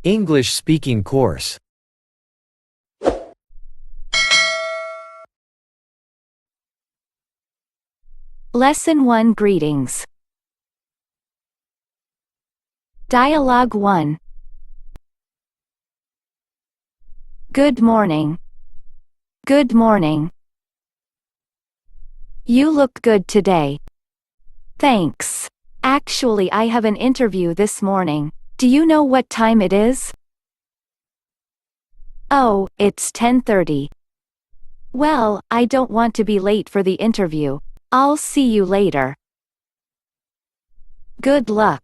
English speaking course. Lesson 1 Greetings. Dialogue 1. Good morning. Good morning. You look good today. Thanks. Actually, I have an interview this morning. Do you know what time it is? Oh, it's 10:30. Well, I don't want to be late for the interview. I'll see you later. Good luck.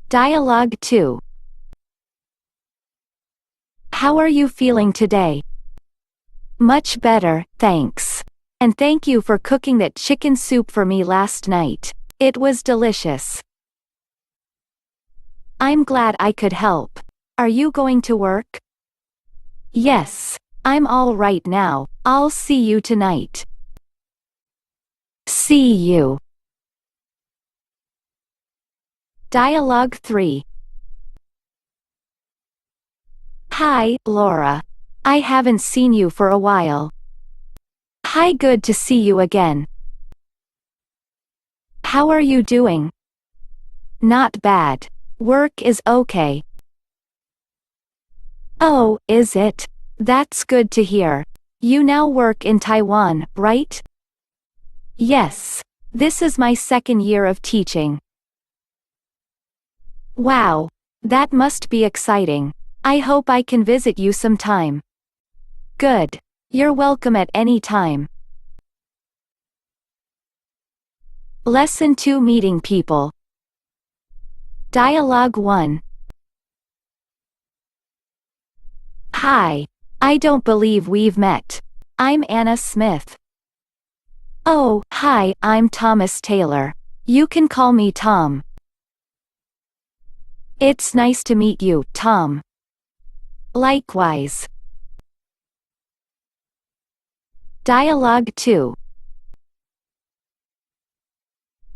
Dialogue 2. How are you feeling today? Much better, thanks. And thank you for cooking that chicken soup for me last night. It was delicious. I'm glad I could help. Are you going to work? Yes. I'm all right now. I'll see you tonight. See you. Dialogue 3. Hi, Laura. I haven't seen you for a while. Hi, good to see you again. How are you doing? Not bad. Work is okay. Oh, is it? That's good to hear. You now work in Taiwan, right? Yes. This is my second year of teaching. Wow. That must be exciting. I hope I can visit you sometime. Good. You're welcome at any time. Lesson 2 Meeting People. Dialogue 1. Hi. I don't believe we've met. I'm Anna Smith. Oh, hi, I'm Thomas Taylor. You can call me Tom. It's nice to meet you, Tom. Likewise. Dialogue 2.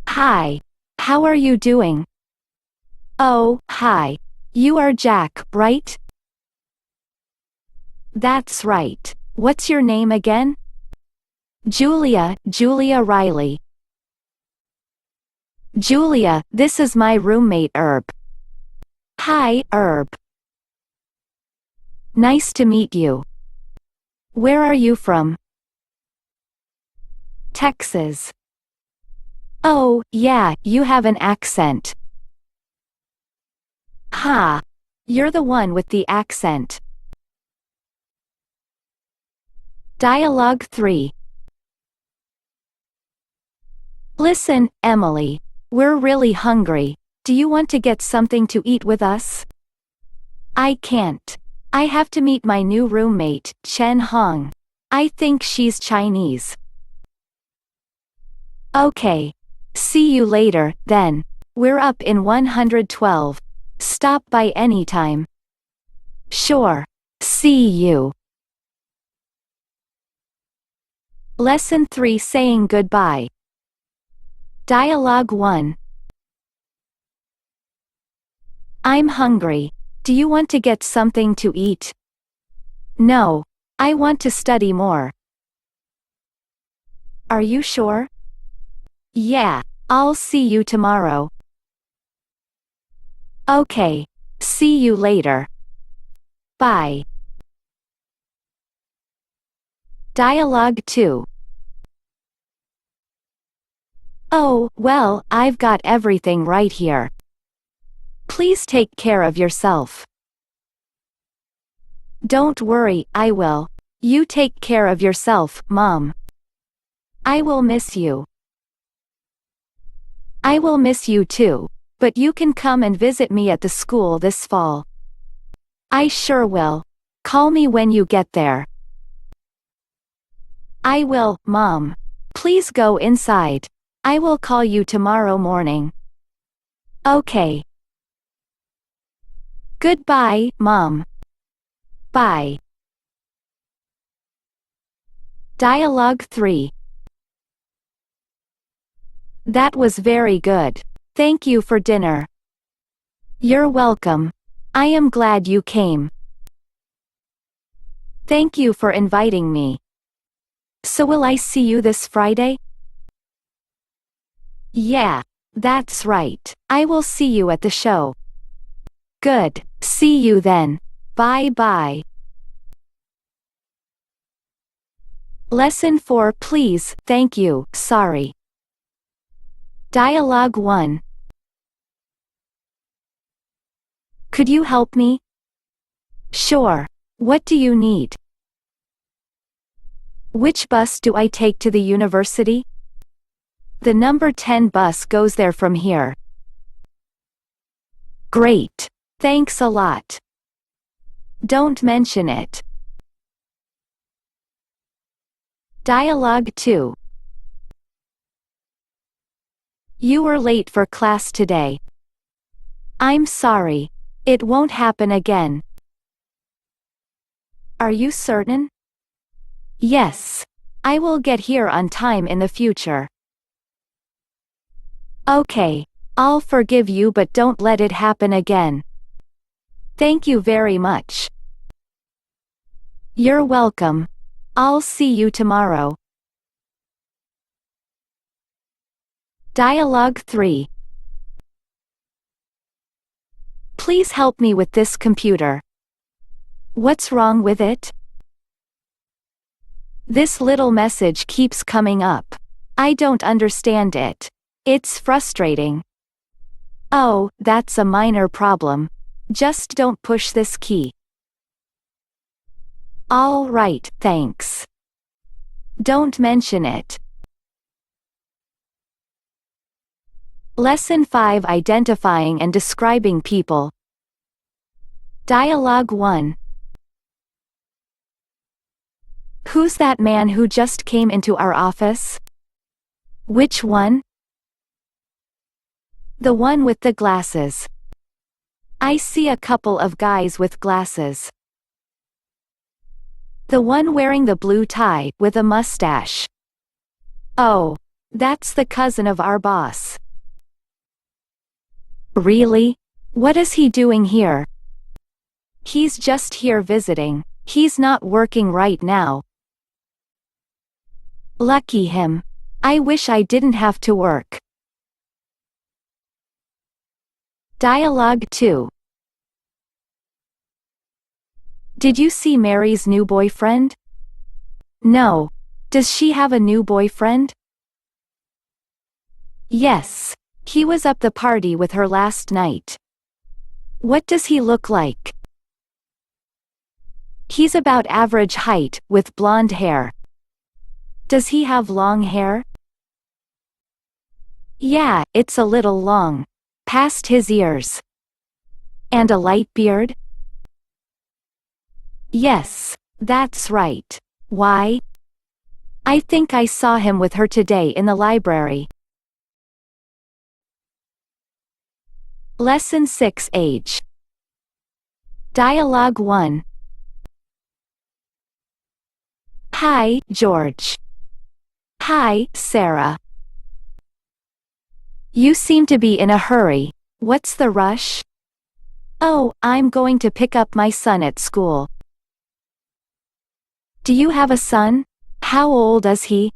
Hi. How are you doing? Oh, hi. You are Jack, right? That's right. What's your name again? Julia Riley. Julia, this is my roommate Herb. Hi, Herb. Nice to meet you. Where are you from? Texas. Oh, yeah, you have an accent. Ha! You're the one with the accent. Dialogue 3. Listen, Emily. We're really hungry. Do you want to get something to eat with us? I can't. I have to meet my new roommate, Chen Hong. I think she's Chinese. Okay. See you later, then. We're up in 112. Stop by anytime. Sure. See you. Lesson 3 Saying Goodbye. Dialogue 1. I'm hungry. Do you want to get something to eat? No. I want to study more. Are you sure? Yeah. I'll see you tomorrow. Okay. See you later. Bye. Dialogue 2. Oh, well, I've got everything right here. Please take care of yourself. Don't worry, I will. You take care of yourself, Mom. I will miss you. I will miss you too, but you can come and visit me at the school this fall. I sure will. Call me when you get there. I will, Mom. Please go inside. I will call you tomorrow morning. Okay. Goodbye, Mom. Bye. Dialogue 3. That was very good. Thank you for dinner. You're welcome. I am glad you came. Thank you for inviting me. So will I see you this Friday? Yeah, that's right. I will see you at the show. Good. See you then. Bye bye. Lesson 4 please, thank you, sorry. Dialogue 1. Could you help me? Sure. What do you need? Which bus do I take to the university? The number 10 bus goes there from here. Great. Thanks a lot. Don't mention it. Dialogue 2. You were late for class today. I'm sorry. It won't happen again. Are you certain? Yes. I will get here on time in the future. Okay. I'll forgive you, but don't let it happen again. Thank you very much. You're welcome. I'll see you tomorrow. Dialogue 3. Please help me with this computer. What's wrong with it? This little message keeps coming up. I don't understand it. It's frustrating. Oh, that's a minor problem. Just don't push this key. All right, thanks. Don't mention it. Lesson 5 Identifying and Describing People. Dialogue 1. Who's that man who just came into our office? Which one? The one with the glasses. I see a couple of guys with glasses. The one wearing the blue tie, with a mustache. Oh, that's the cousin of our boss. Really? What is he doing here? He's just here visiting. He's not working right now. Lucky him. I wish I didn't have to work. Dialogue 2. Did you see Mary's new boyfriend? No. Does she have a new boyfriend? Yes. He was at the party with her last night. What does he look like? He's about average height, with blonde hair. Does he have long hair? Yeah, it's a little long. Past his ears. And a light beard? Yes, that's right. Why? I think I saw him with her today in the library. Lesson 6 Age. Dialogue 1. Hi, George. Hi, Sarah. You seem to be in a hurry. What's the rush? Oh, I'm going to pick up my son at school. Do you have a son? How old is he?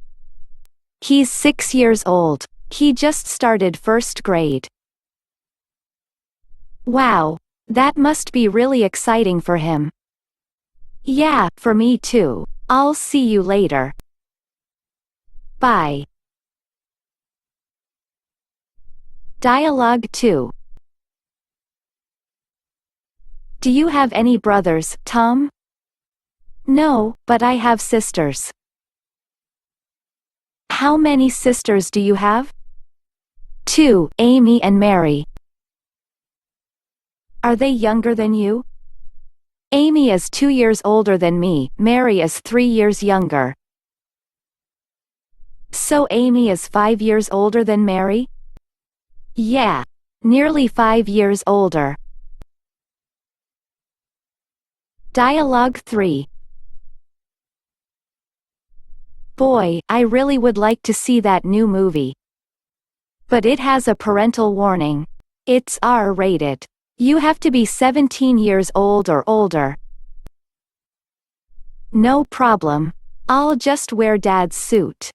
He's 6 years old. He just started first grade. Wow, that must be really exciting for him. Yeah, for me too. I'll see you later. Bye. Dialogue 2. Do you have any brothers, Tom? No, but I have sisters. How many sisters do you have? 2, Amy and Mary. Are they younger than you? Amy is 2 years older than me, Mary is 3 years younger. So Amy is 5 years older than Mary? Yeah, nearly 5 years older. Dialogue 3. Boy, I really would like to see that new movie. But it has a parental warning. It's R-rated. You have to be 17 years old or older. No problem. I'll just wear Dad's suit.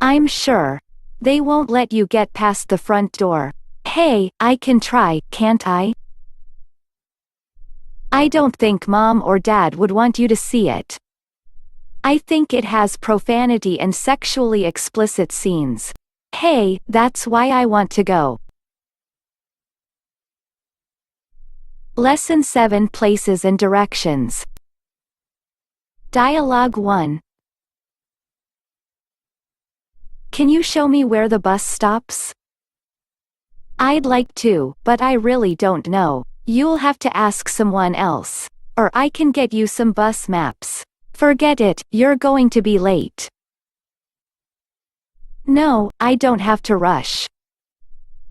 I'm sure. They won't let you get past the front door. Hey, I can try, can't I? I don't think Mom or Dad would want you to see it. I think it has profanity and sexually explicit scenes. Hey, that's why I want to go. Lesson 7 Places and Directions. Dialogue 1. Can you show me where the bus stops? I'd like to, but I really don't know. You'll have to ask someone else. Or I can get you some bus maps. Forget it, you're going to be late. No, I don't have to rush.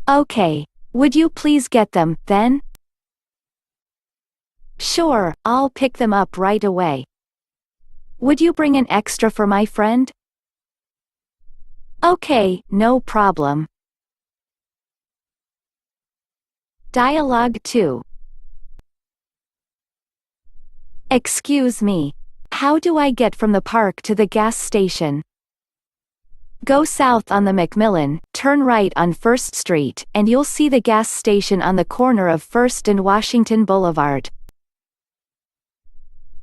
Okay, would you please get them, then? Sure, I'll pick them up right away. Would you bring an extra for my friend? Okay, no problem. Dialogue 2. Excuse me. How do I get from the park to the gas station? Go south on the Macmillan, turn right on 1st Street, and you'll see the gas station on the corner of 1st and Washington Boulevard.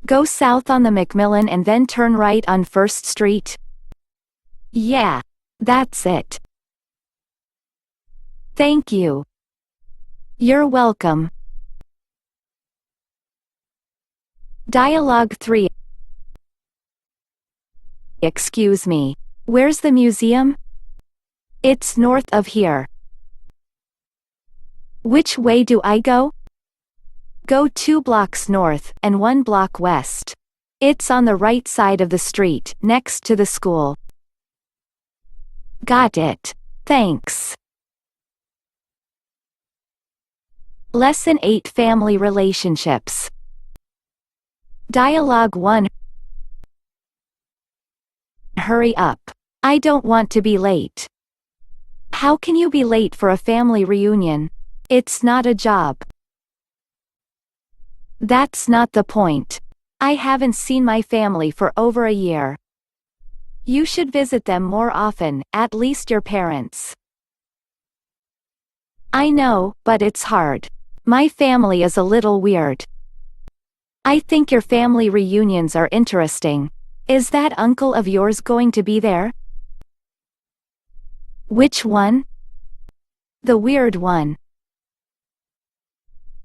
Go south on the Macmillan and then turn right on 1st Street? Yeah, that's it. Thank you. You're welcome. Dialogue 3. Excuse me. Where's the museum? It's north of here. Which way do I go? Go 2 blocks north and 1 block west. It's on the right side of the street, next to the school. Got it. Thanks. Lesson 8 Family Relationships. Dialogue 1. Hurry up. I don't want to be late. How can you be late for a family reunion? It's not a job. That's not the point. I haven't seen my family for over a year. You should visit them more often, at least your parents. I know, but it's hard. My family is a little weird. I think your family reunions are interesting. Is that uncle of yours going to be there? Which one? The weird one.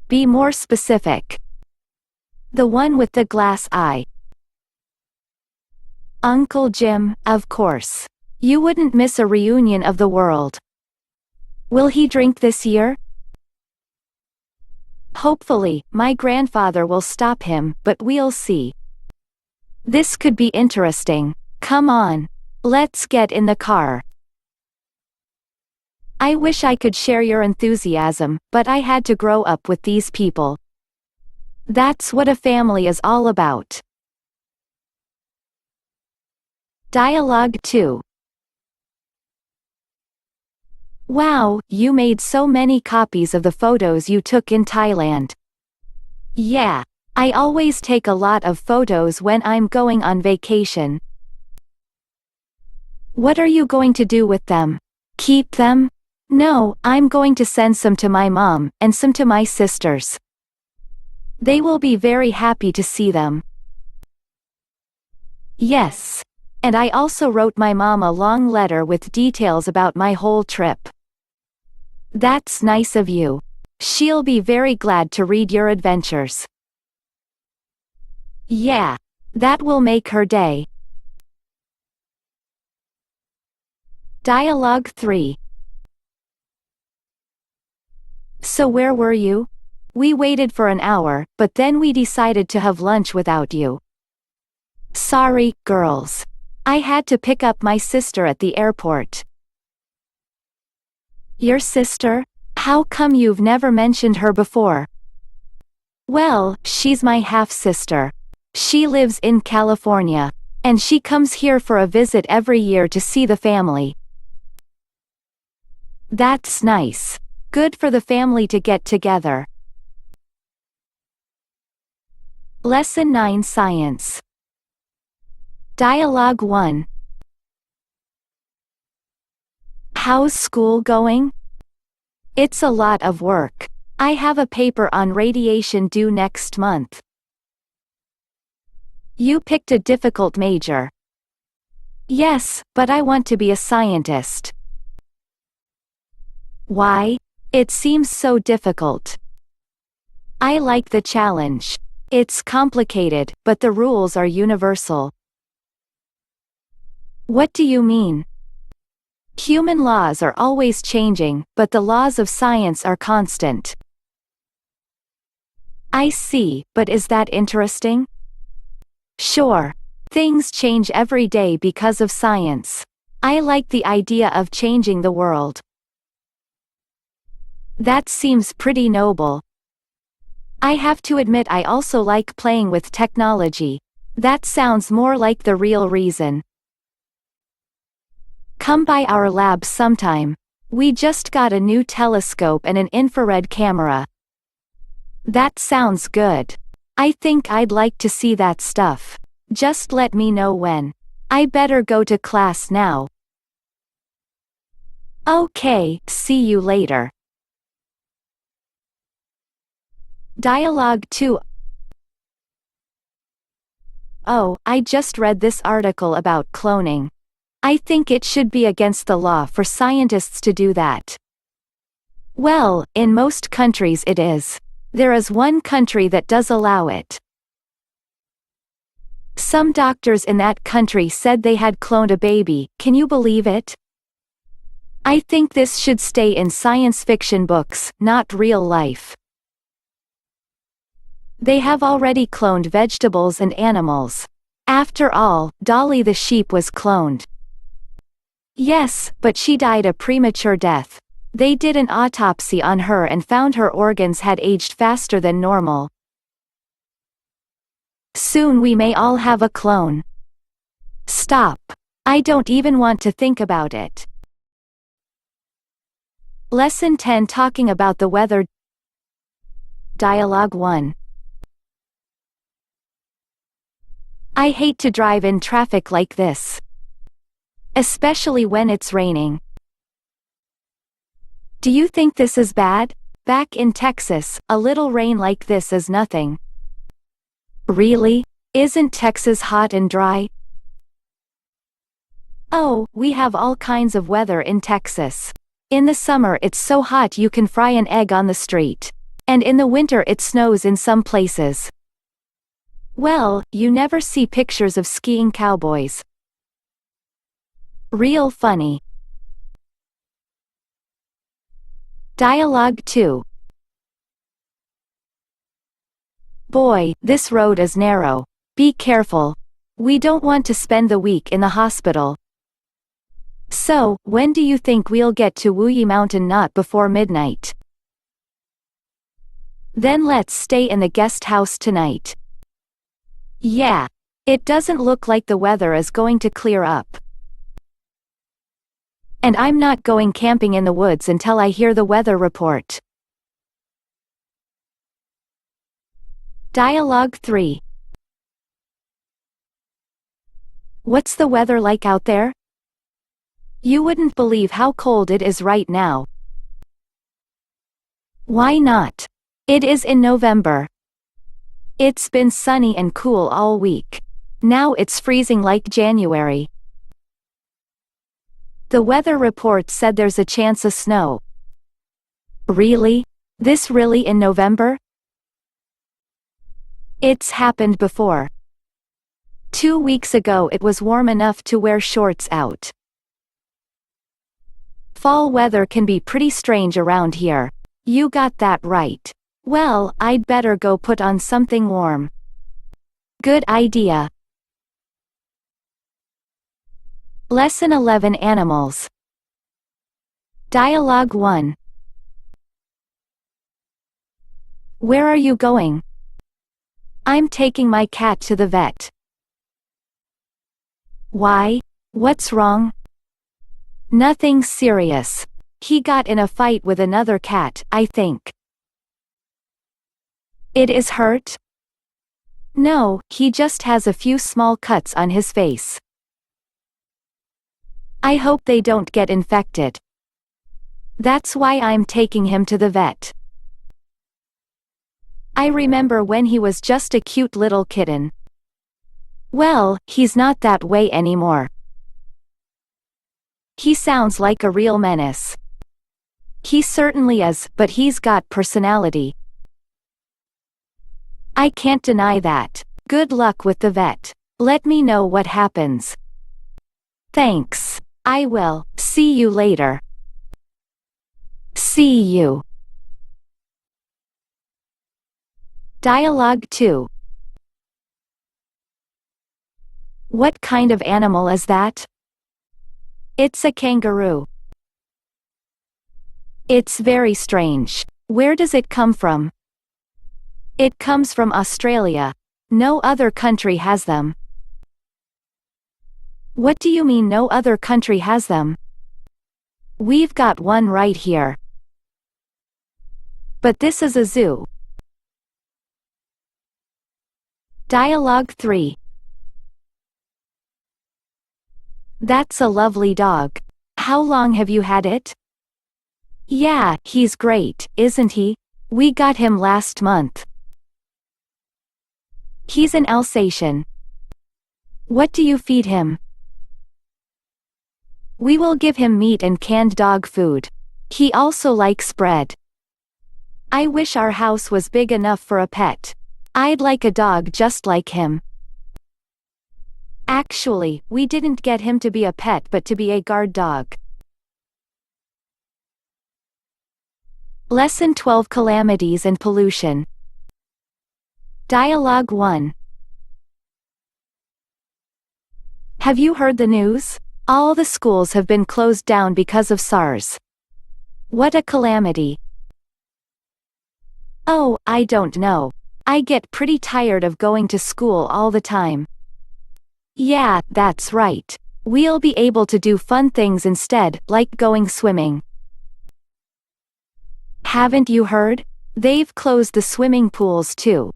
Be more specific. The one with the glass eye. Uncle Jim, of course. You wouldn't miss a reunion of the world. Will he drink this year? Hopefully, my grandfather will stop him, but we'll see. This could be interesting. Come on. Let's get in the car. I wish I could share your enthusiasm, but I had to grow up with these people. That's what a family is all about. Dialogue 2. Wow, you made so many copies of the photos you took in Thailand. Yeah, I always take a lot of photos when I'm going on vacation. What are you going to do with them? Keep them? No, I'm going to send some to my mom, and some to my sisters. They will be very happy to see them. Yes. And I also wrote my mom a long letter with details about my whole trip. That's nice of you. She'll be very glad to read your adventures. Yeah. That will make her day. Dialogue 3. So where were you? We waited for an hour, but then we decided to have lunch without you. Sorry, girls. I had to pick up my sister at the airport. Your sister? How come you've never mentioned her before? Well, she's my half-sister. She lives in California. And she comes here for a visit every year to see the family. That's nice. Good for the family to get together. Lesson 9 Science. Dialogue 1. How's school going? It's a lot of work. I have a paper on radiation due next month. You picked a difficult major. Yes, but I want to be a scientist. Why? It seems so difficult. I like the challenge. It's complicated, but the rules are universal. What do you mean? Human laws are always changing, but the laws of science are constant. I see, but is that interesting? Sure. Things change every day because of science. I like the idea of changing the world. That seems pretty noble. I have to admit I also like playing with technology. That sounds more like the real reason. Come by our lab sometime. We just got a new telescope and an infrared camera. That sounds good. I think I'd like to see that stuff. Just let me know when. I better go to class now. Okay, see you later. Dialogue 2. Oh, I just read this article about cloning. I think it should be against the law for scientists to do that. Well, in most countries it is. There is one country that does allow it. Some doctors in that country said they had cloned a baby, can you believe it? I think this should stay in science fiction books, not real life. They have already cloned vegetables and animals. After all, Dolly the sheep was cloned. Yes, but she died a premature death. They did an autopsy on her and found her organs had aged faster than normal. Soon we may all have a clone. Stop. I don't even want to think about it. Lesson 10 Talking about the weather. Dialogue 1. I hate to drive in traffic like this. Especially when it's raining. Do you think this is bad? Back in Texas, a little rain like this is nothing. Really? Isn't Texas hot and dry? Oh, we have all kinds of weather in Texas. In the summer it's so hot you can fry an egg on the street. And in the winter it snows in some places. Well, you never see pictures of skiing cowboys. Real funny. Dialogue 2. Boy, this road is narrow. Be careful. We don't want to spend the week in the hospital. So, when do you think we'll get to Wuyi Mountain? Not before midnight. Then let's stay in the guest house tonight. Yeah. It doesn't look like the weather is going to clear up. And I'm not going camping in the woods until I hear the weather report. Dialogue 3. What's the weather like out there? You wouldn't believe how cold it is right now. Why not? It is in November. It's been sunny and cool all week. Now it's freezing like January. The weather report said there's a chance of snow. Really? This really in November? It's happened before. 2 weeks ago it was warm enough to wear shorts out. Fall weather can be pretty strange around here. You got that right. Well, I'd better go put on something warm. Good idea. Lesson 11 Animals. Dialogue 1. Where are you going? I'm taking my cat to the vet. Why? What's wrong? Nothing serious. He got in a fight with another cat, I think. It is hurt? No, he just has a few small cuts on his face. I hope they don't get infected. That's why I'm taking him to the vet. I remember when he was just a cute little kitten. Well, he's not that way anymore. He sounds like a real menace. He certainly is, but he's got personality. I can't deny that. Good luck with the vet. Let me know what happens. Thanks. I will. See you later. See you. Dialogue 2. What kind of animal is that? It's a kangaroo. It's very strange. Where does it come from? It comes from Australia. No other country has them. What do you mean no other country has them? We've got one right here. But this is a zoo. Dialogue 3. That's a lovely dog. How long have you had it? Yeah, he's great, isn't he? We got him last month. He's an Alsatian. What do you feed him? We will give him meat and canned dog food. He also likes bread. I wish our house was big enough for a pet. I'd like a dog just like him. Actually, we didn't get him to be a pet but to be a guard dog. Lesson 12: Calamities and Pollution. Dialogue 1. Have you heard the news? All the schools have been closed down because of SARS. What a calamity. Oh, I don't know. I get pretty tired of going to school all the time. Yeah, that's right. We'll be able to do fun things instead, like going swimming. Haven't you heard? They've closed the swimming pools too.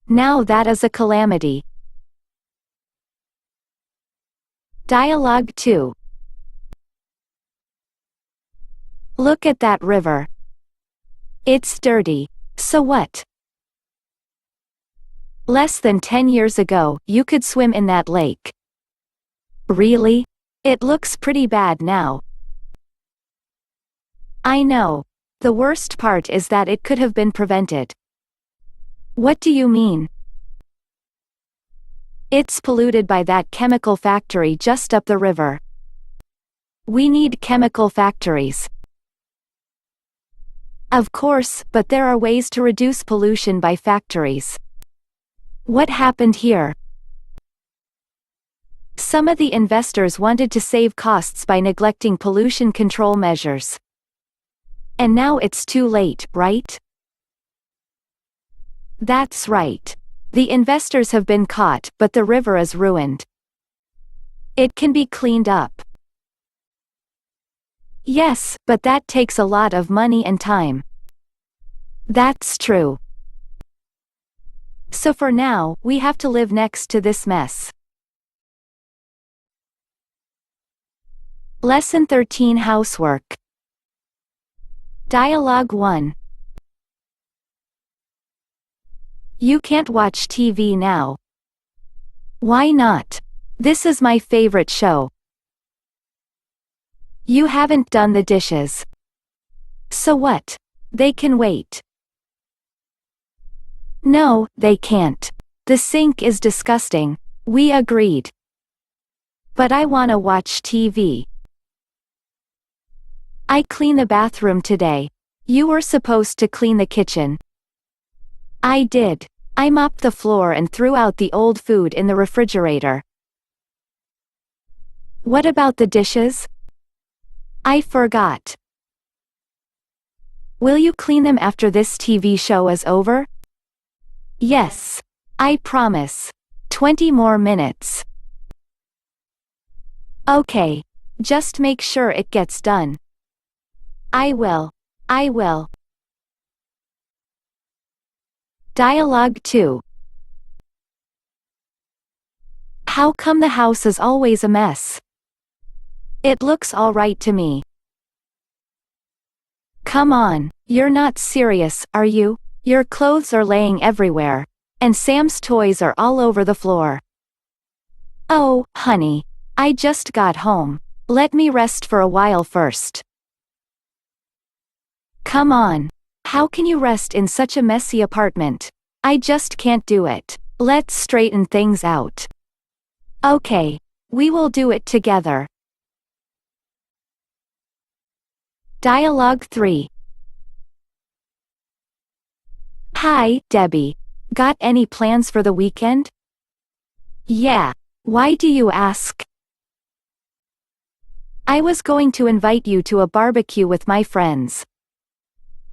Now that is a calamity. Dialogue 2. Look at that river. It's dirty. So what? Less than 10 years ago, you could swim in that lake. Really? It looks pretty bad now. I know. The worst part is that it could have been prevented. What do you mean? It's polluted by that chemical factory just up the river. We need chemical factories. Of course, but there are ways to reduce pollution by factories. What happened here? Some of the investors wanted to save costs by neglecting pollution control measures. And now it's too late, right? That's right. The investors have been caught, but the river is ruined. It can be cleaned up. Yes, but that takes a lot of money and time. That's true. So for now, we have to live next to this mess. Lesson 13: Housework. Dialogue 1. You can't watch TV now. Why not? This is my favorite show. You haven't done the dishes. So what? They can wait. No, they can't. The sink is disgusting. We agreed. But I wanna watch TV. I cleaned the bathroom today. You were supposed to clean the kitchen. I did. I mopped the floor and threw out the old food in the refrigerator. What about the dishes? I forgot. Will you clean them after this TV show is over? Yes. I promise. 20 more minutes. Okay. Just make sure it gets done. I will. I will. Dialogue 2. How come the house is always a mess? It looks all right to me. Come on, you're not serious, are you? Your clothes are laying everywhere. And Sam's toys are all over the floor. Oh, honey. I just got home. Let me rest for a while first. Come on. How can you rest in such a messy apartment? I just can't do it. Let's straighten things out. Okay. We will do it together. Dialogue 3. Hi, Debbie. Got any plans for the weekend? Yeah. Why do you ask? I was going to invite you to a barbecue with my friends.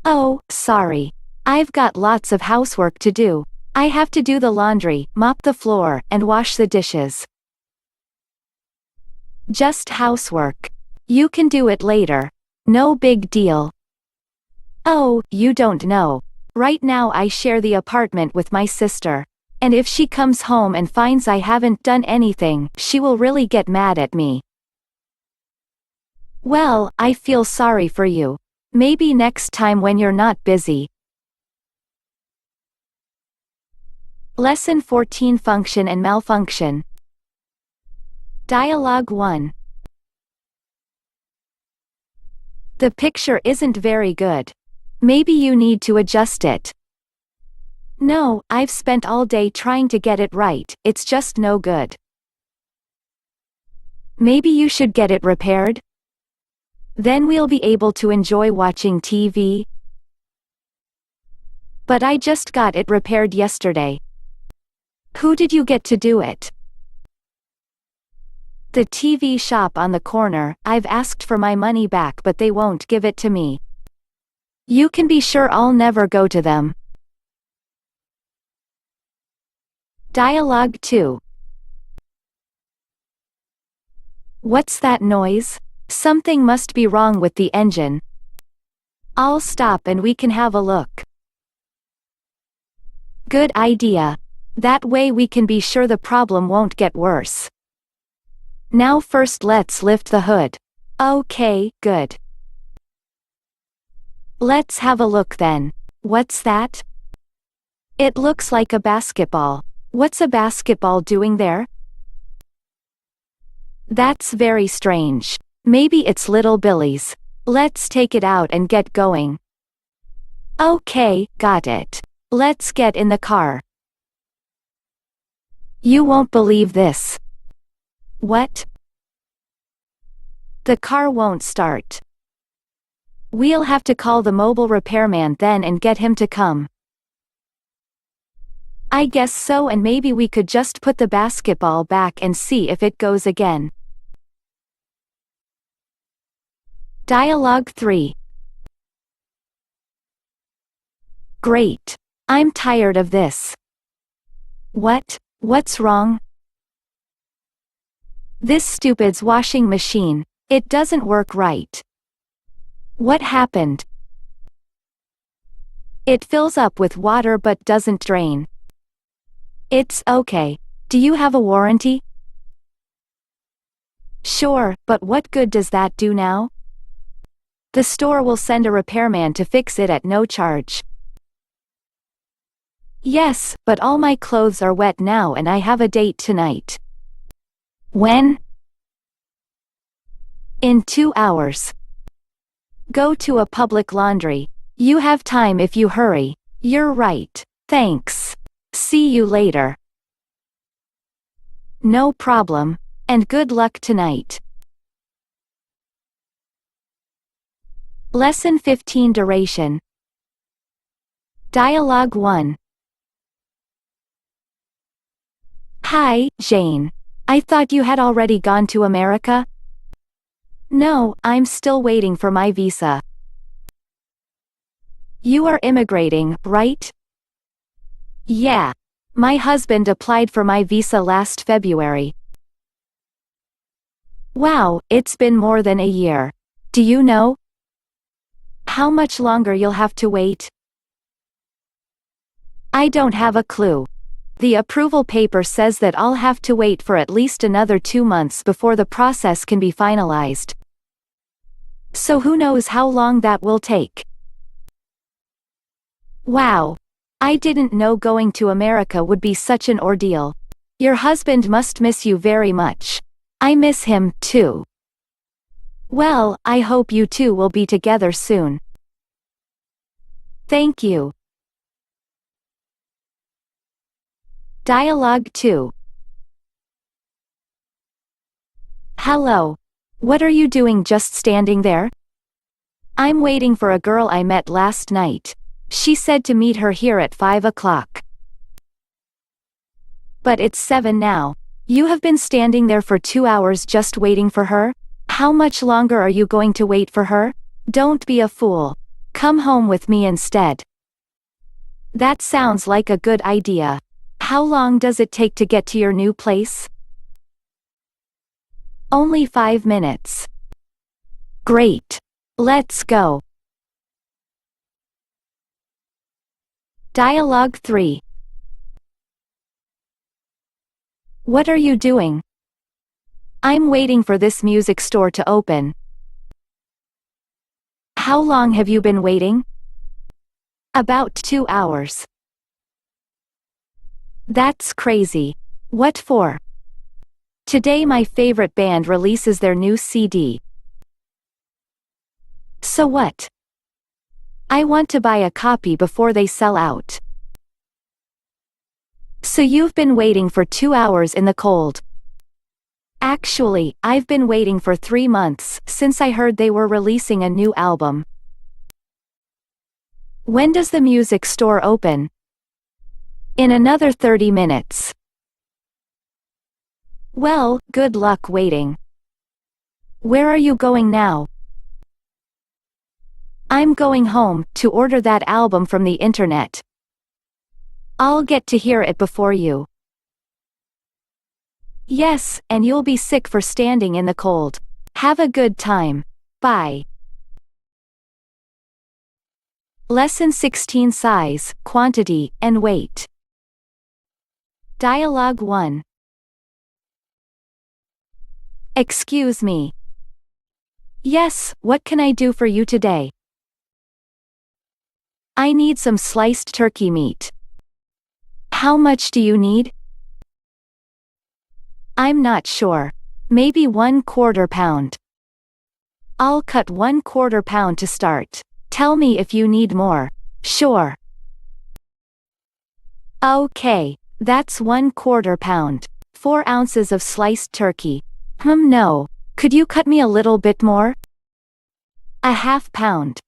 Oh, sorry. I've got lots of housework to do. I have to do the laundry, mop the floor, and wash the dishes. Just housework. You can do it later. No big deal. Oh, you don't know. Right now I share the apartment with my sister. And if she comes home and finds I haven't done anything, she will really get mad at me. Well, I feel sorry for you. Maybe next time when you're not busy. Lesson 14, Function and Malfunction. Dialogue 1. The picture isn't very good. Maybe you need to adjust it. No, I've spent all day trying to get it right, it's just no good. Maybe you should get it repaired? Then we'll be able to enjoy watching TV. But I just got it repaired yesterday. Who did you get to do it? The TV shop on the corner. I've asked for my money back but they won't give it to me. You can be sure I'll never go to them. Dialogue 2. What's that noise? Something must be wrong with the engine. I'll stop and we can have a look. Good idea. That way we can be sure the problem won't get worse. Now first let's lift the hood. Okay, good. Let's have a look then. What's that? It looks like a basketball. What's a basketball doing there? That's very strange. Maybe it's little Billy's. Let's take it out and get going. Okay, got it. Let's get in the car. You won't believe this. What? The car won't start. We'll have to call the mobile repairman then and get him to come. I guess so, and maybe we could just put the basketball back and see if it goes again. Dialogue 3. Great. I'm tired of this. What's wrong? This stupid's washing machine. It doesn't work right. What happened? It fills up with water but doesn't drain. It's okay. Do you have a warranty? Sure, but what good does that do now? The store will send a repairman to fix it at no charge. Yes, but all my clothes are wet now and I have a date tonight. When? In 2 hours. Go to a public laundry. You have time if you hurry. You're right. Thanks. See you later. No problem. And good luck tonight. Lesson 15, Duration. Dialogue 1. Hi, Jane. I thought you had already gone to America? No, I'm still waiting for my visa. You are immigrating, right? Yeah. My husband applied for my visa last February. Wow, it's been more than a year. Do you know? How much longer you'll have to wait? I don't have a clue. The approval paper says that I'll have to wait for at least another 2 months before the process can be finalized. So who knows how long that will take. Wow. I didn't know going to America would be such an ordeal. Your husband must miss you very much. I miss him, too. Well, I hope you two will be together soon. Thank you. Dialogue 2. Hello. What are you doing just standing there? I'm waiting for a girl I met last night. She said to meet her here at 5 o'clock. But it's 7 now. You have been standing there for 2 hours just waiting for her? How much longer are you going to wait for her? Don't be a fool. Come home with me instead. That sounds like a good idea. How long does it take to get to your new place? Only 5 minutes. Great. Let's go. Dialogue 3. What are you doing? I'm waiting for this music store to open. How long have you been waiting? About 2 hours. That's crazy. What for? Today my favorite band releases their new CD. So what? I want to buy a copy before they sell out. So you've been waiting for 2 hours in the cold. Actually, I've been waiting for 3 months since I heard they were releasing a new album. When does the music store open? In another 30 minutes. Well, good luck waiting. Where are you going now? I'm going home to order that album from the internet. I'll get to hear it before you. Yes, and you'll be sick for standing in the cold. Have a good time. Bye. Lesson 16. Size, quantity, and weight. Dialogue 1. Excuse me. Yes, what can I do for you today? I need some sliced turkey meat. How much do you need? I'm not sure. Maybe 1/4 pound. I'll cut 1/4 pound to start. Tell me if you need more. Sure. Okay, that's 1/4 pound. 4 ounces of sliced turkey. No. Could you cut me a little bit more? A 1/2 pound.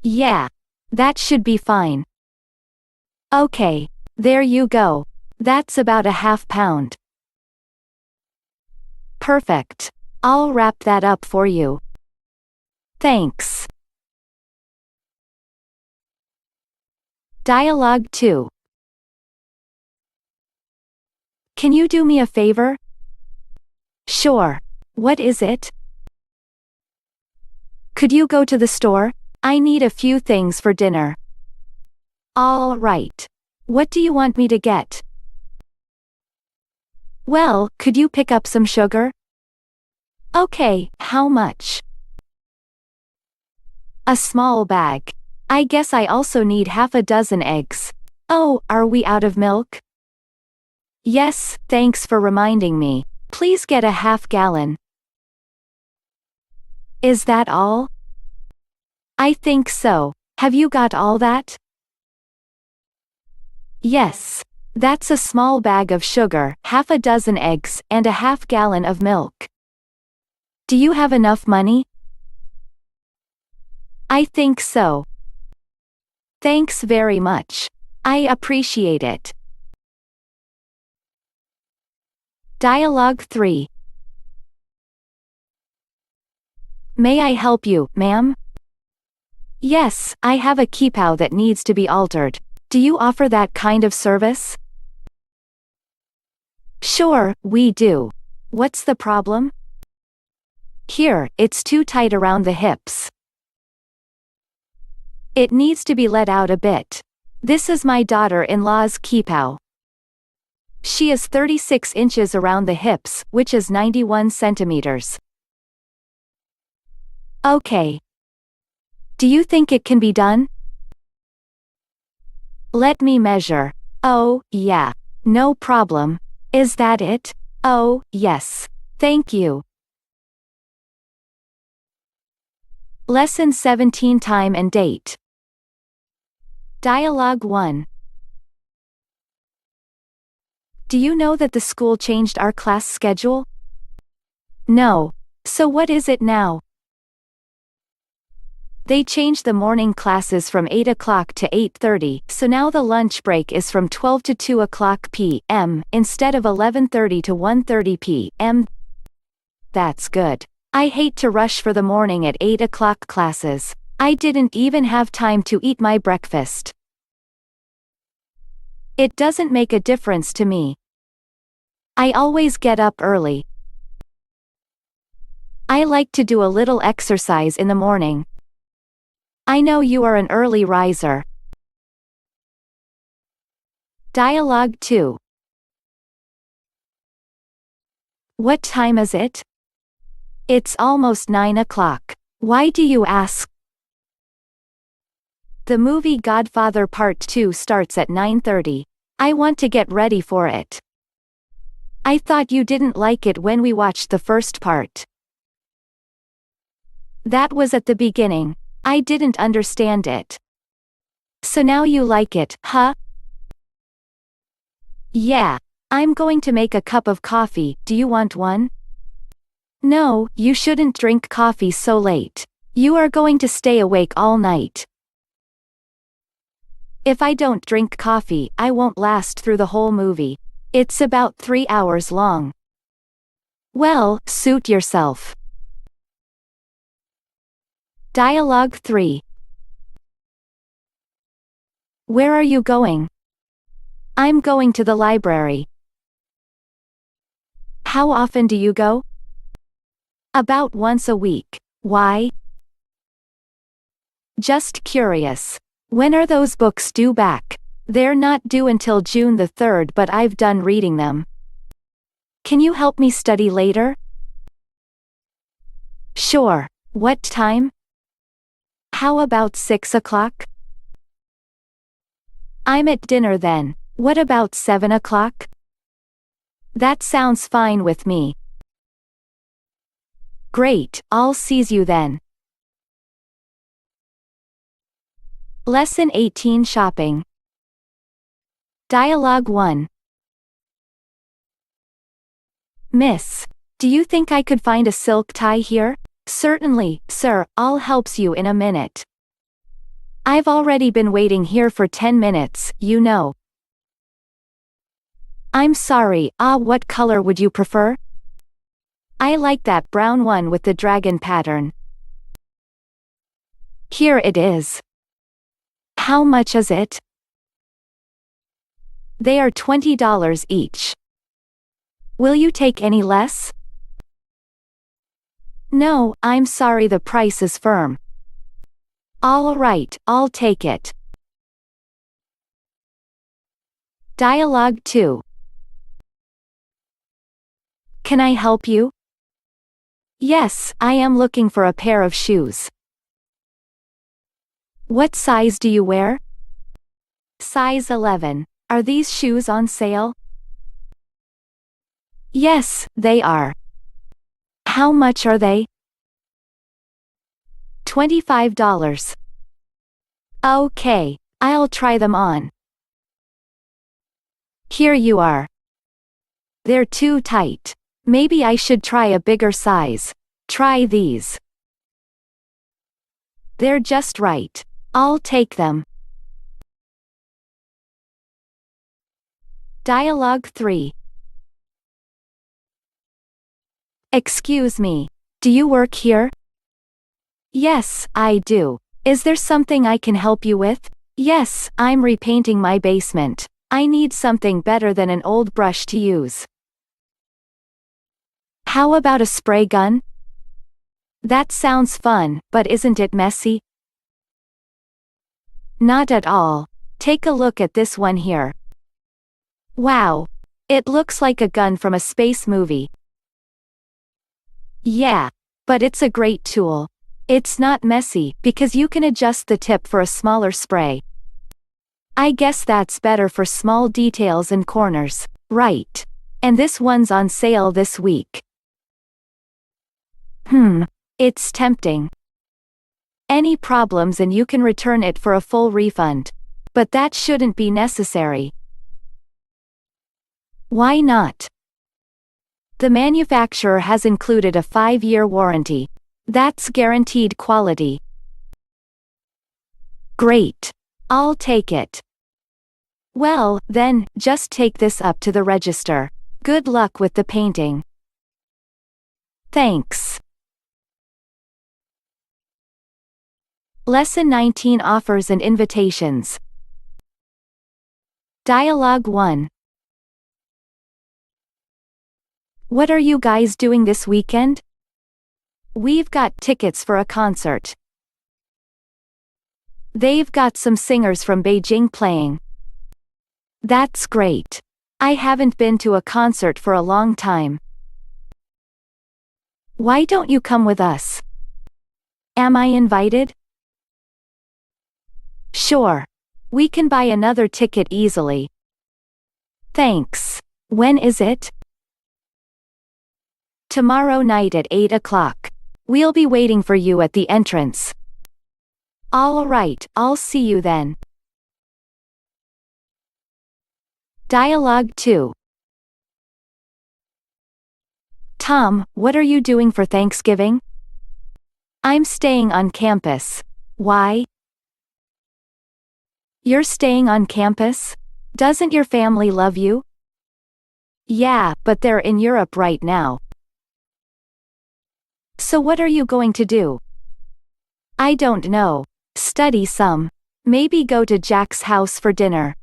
Yeah. That should be fine. Okay, there you go. That's about a 1/2 pound. Perfect. I'll wrap that up for you. Thanks. Dialogue 2. Can you do me a favor? Sure. What is it? Could you go to the store? I need a few things for dinner. All right. What do you want me to get? Well, could you pick up some sugar? Okay, how much? A small bag. I guess I also need 6 eggs. Oh, are we out of milk? Yes, thanks for reminding me. Please get a 1/2 gallon. Is that all? I think so. Have you got all that? Yes. That's a small bag of sugar, 6 eggs, and a 1/2 gallon of milk. Do you have enough money? I think so. Thanks very much. I appreciate it. Dialogue 3. May I help you, ma'am? Yes, I have a keypao that needs to be altered. Do you offer that kind of service? Sure, we do. What's the problem? Here, it's too tight around the hips. It needs to be let out a bit. This is my daughter-in-law's kippah. She is 36 inches around the hips, which is 91 centimeters. Okay. Do you think it can be done? Let me measure. Oh, yeah. No problem. Is that it? Oh, yes. Thank you. Lesson 17 Time and Date. Dialogue 1. Do you know that the school changed our class schedule? No. So what is it now? They changed the morning classes from 8 o'clock to 8:30, so now the lunch break is from 12 to 2 o'clock p.m., instead of 11:30 to 1:30 p.m. That's good. I hate to rush for the morning at 8 o'clock classes. I didn't even have time to eat my breakfast. It doesn't make a difference to me. I always get up early. I like to do a little exercise in the morning. I know you are an early riser. Dialogue 2. What time is it? It's almost 9 o'clock. Why do you ask? The movie Godfather Part 2 starts at 9:30. I want to get ready for it. I thought you didn't like it when we watched the first part. That was at the beginning. I didn't understand it. So now you like it, huh? Yeah. I'm going to make a cup of coffee. Do you want one? No, you shouldn't drink coffee so late. You are going to stay awake all night. If I don't drink coffee, I won't last through the whole movie. It's about 3 hours long. Well, suit yourself. Dialogue 3. Where are you going? I'm going to the library. How often do you go? About once a week. Why? Just curious. When are those books due back? They're not due until June the 3rd, but I've done reading them. Can you help me study later? Sure. What time? How about 6 o'clock? I'm at dinner then. What about 7 o'clock? That sounds fine with me. Great, I'll see you then. Lesson 18 Shopping. Dialogue 1. Miss, do you think I could find a silk tie here? Certainly, sir, I'll help you in a minute. I've already been waiting here for 10 minutes, you know. I'm sorry, what color would you prefer? I like that brown one with the dragon pattern. Here it is. How much is it? They are $20 each. Will you take any less? No, I'm sorry, the price is firm. All right, I'll take it. Dialogue 2. Can I help you? Yes, I am looking for a pair of shoes. What size do you wear? Size 11. Are these shoes on sale? Yes, they are. How much are they? $25. Okay, I'll try them on. Here you are. They're too tight. Maybe I should try a bigger size. Try these. They're just right. I'll take them. Dialogue 3. Excuse me. Do you work here? Yes, I do. Is there something I can help you with? Yes, I'm repainting my basement. I need something better than an old brush to use. How about a spray gun? That sounds fun, but isn't it messy? Not at all. Take a look at this one here. Wow. It looks like a gun from a space movie. Yeah. But it's a great tool. It's not messy, because you can adjust the tip for a smaller spray. I guess that's better for small details and corners, right? And this one's on sale this week. It's tempting. Any problems and you can return it for a full refund. But that shouldn't be necessary. Why not? The manufacturer has included a 5-year warranty. That's guaranteed quality. Great. I'll take it. Well, then, just take this up to the register. Good luck with the painting. Thanks. Lesson 19 Offers and Invitations. Dialogue 1. What are you guys doing this weekend? We've got tickets for a concert. They've got some singers from Beijing playing. That's great. I haven't been to a concert for a long time. Why don't you come with us? Am I invited? Sure. We can buy another ticket easily. Thanks. When is it? Tomorrow night at 8 o'clock. We'll be waiting for you at the entrance. All right, I'll see you then. Dialogue 2. Tom, what are you doing for Thanksgiving? I'm staying on campus. Why? You're staying on campus? Doesn't your family love you? Yeah, but they're in Europe right now. So what are you going to do? I don't know. Study some. Maybe go to Jack's house for dinner.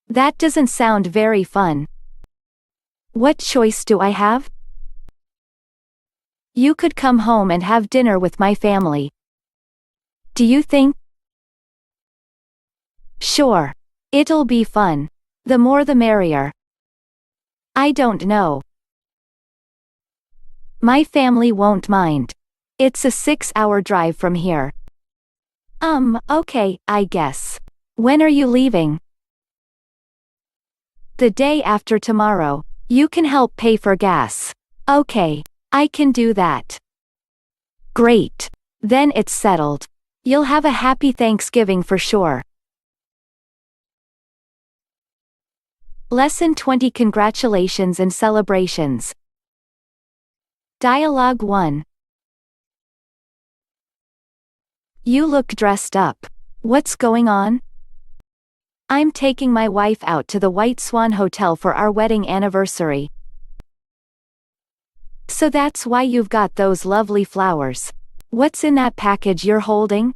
That doesn't sound very fun. What choice do I have? You could come home and have dinner with my family. Do you think? Sure. It'll be fun. The more the merrier. I don't know. My family won't mind. It's a 6-hour drive from here. Okay, I guess. When are you leaving? The day after tomorrow. You can help pay for gas. Okay, I can do that. Great. Then it's settled. You'll have a happy Thanksgiving for sure. Lesson 20 Congratulations and Celebrations. Dialogue 1. You look dressed up. What's going on? I'm taking my wife out to the White Swan Hotel for our wedding anniversary. So that's why you've got those lovely flowers. What's in that package you're holding?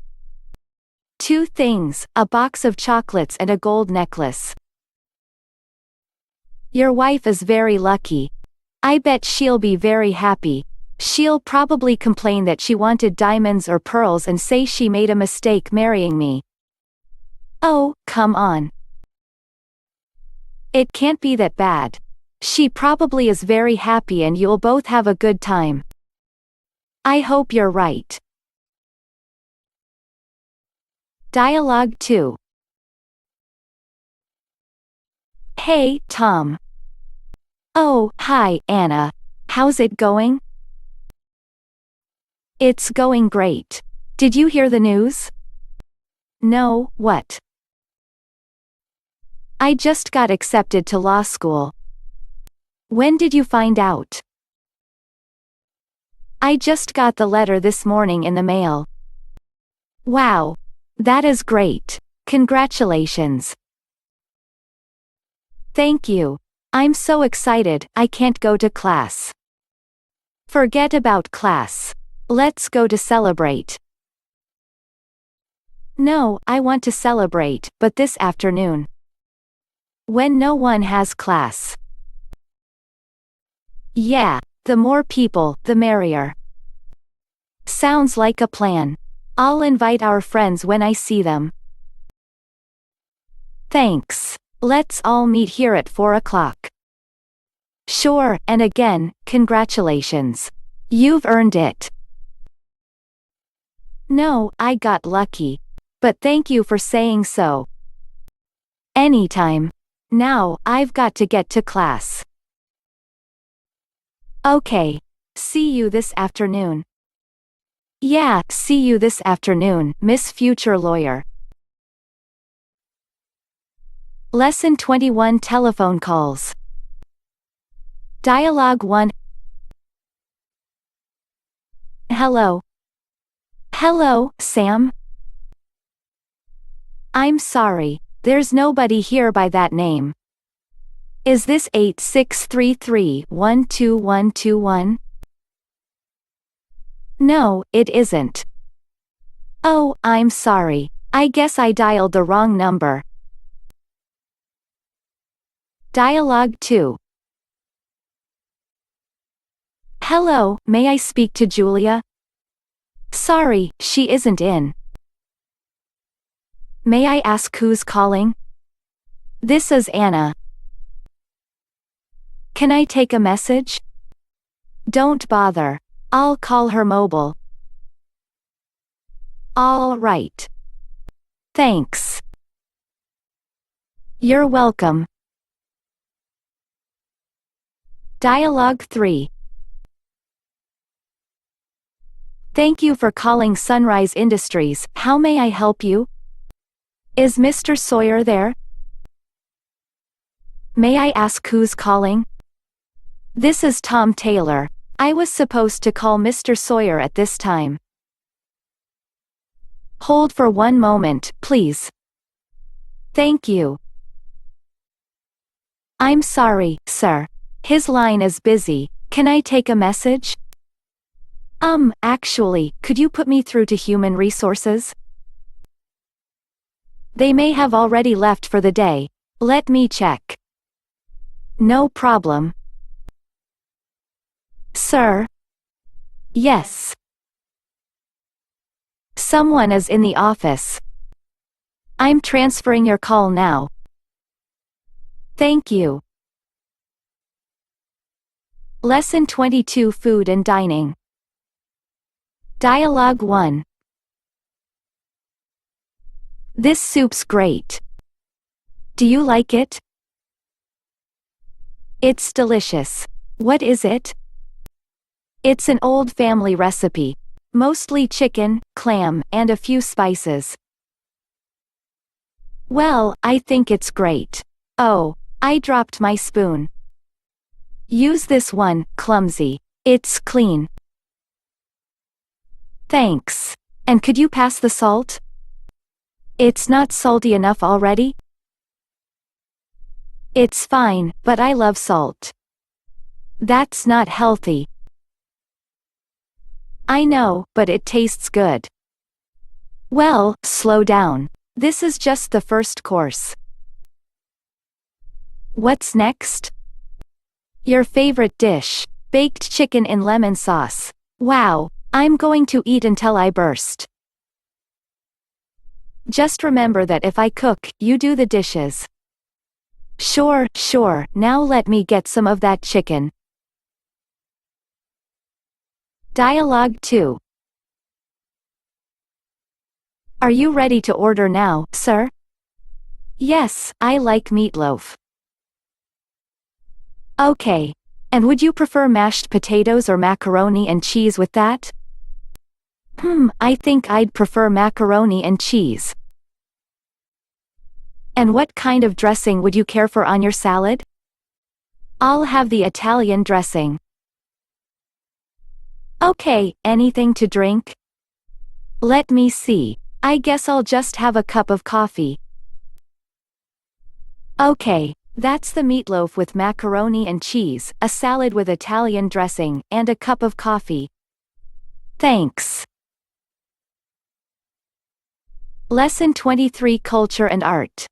2 things, a box of chocolates and a gold necklace. Your wife is very lucky. I bet she'll be very happy. She'll probably complain that she wanted diamonds or pearls and say she made a mistake marrying me. Oh, come on. It can't be that bad. She probably is very happy and you'll both have a good time. I hope you're right. Dialogue 2. Hey, Tom. Oh, hi, Anna. How's it going? It's going great. Did you hear the news? No, what? I just got accepted to law school. When did you find out? I just got the letter this morning in the mail. Wow. That is great. Congratulations. Thank you. I'm so excited, I can't go to class. Forget about class. Let's go to celebrate. No, I want to celebrate, but this afternoon. When no one has class. Yeah, The more people, the merrier. Sounds like a plan. I'll invite our friends when I see them. Thanks. Let's all meet here at 4 o'clock. Sure, and again, congratulations. You've earned it. No, I got lucky. But thank you for saying so. Anytime. Now, I've got to get to class. Okay. See you this afternoon. Yeah, see you this afternoon, Miss Future Lawyer. Lesson 21 Telephone Calls. Dialogue 1. Hello. Hello, Sam. I'm sorry, there's nobody here by that name. Is this 8633-12121? No, it isn't. Oh, I'm sorry. I guess I dialed the wrong number. Dialogue 2. Hello, may I speak to Julia? Sorry, she isn't in. May I ask who's calling? This is Anna. Can I take a message? Don't bother. I'll call her mobile. All right. Thanks. You're welcome. Dialogue 3. Thank you for calling Sunrise Industries. How may I help you? Is Mr. Sawyer there? May I ask who's calling? This is Tom Taylor. I was supposed to call Mr. Sawyer at this time. Hold for one moment, please. Thank you. I'm sorry, sir. His line is busy. Can I take a message? Actually, could you put me through to Human Resources? They may have already left for the day. Let me check. No problem. Sir? Yes. Someone is in the office. I'm transferring your call now. Thank you. Lesson 22 Food and Dining. Dialogue 1. This soup's great. Do you like it? It's delicious. What is it? It's an old family recipe. Mostly chicken, clam, and a few spices. Well, I think it's great. Oh, I dropped my spoon. Use this one, clumsy. It's clean. Thanks. And could you pass the salt? It's not salty enough already? It's fine, but I love salt. That's not healthy. I know, but it tastes good. Well, slow down. This is just the first course. What's next? Your favorite dish, baked chicken in lemon sauce. Wow, I'm going to eat until I burst. Just remember that if I cook, you do the dishes. Sure, now let me get some of that chicken. Dialogue 2. Are you ready to order now, sir? Yes, I like meatloaf. Okay. And would you prefer mashed potatoes or macaroni and cheese with that? I think I'd prefer macaroni and cheese. And what kind of dressing would you care for on your salad? I'll have the Italian dressing. Okay, anything to drink? Let me see. I guess I'll just have a cup of coffee. Okay, that's the meatloaf with macaroni and cheese, a salad with Italian dressing, and a cup of coffee. Thanks. Lesson 23 Culture and Art.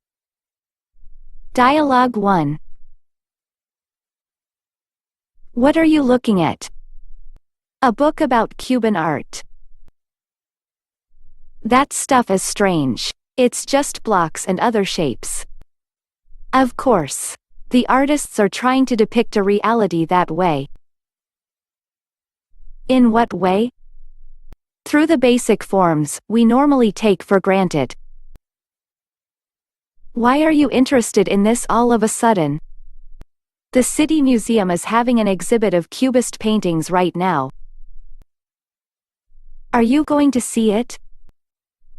Dialogue 1. What are you looking at? A book about Cuban art. That stuff is strange. It's just blocks and other shapes. Of course. The artists are trying to depict a reality that way. In what way? Through the basic forms we normally take for granted. Why are you interested in this all of a sudden? The City Museum is having an exhibit of Cubist paintings right now. Are you going to see it?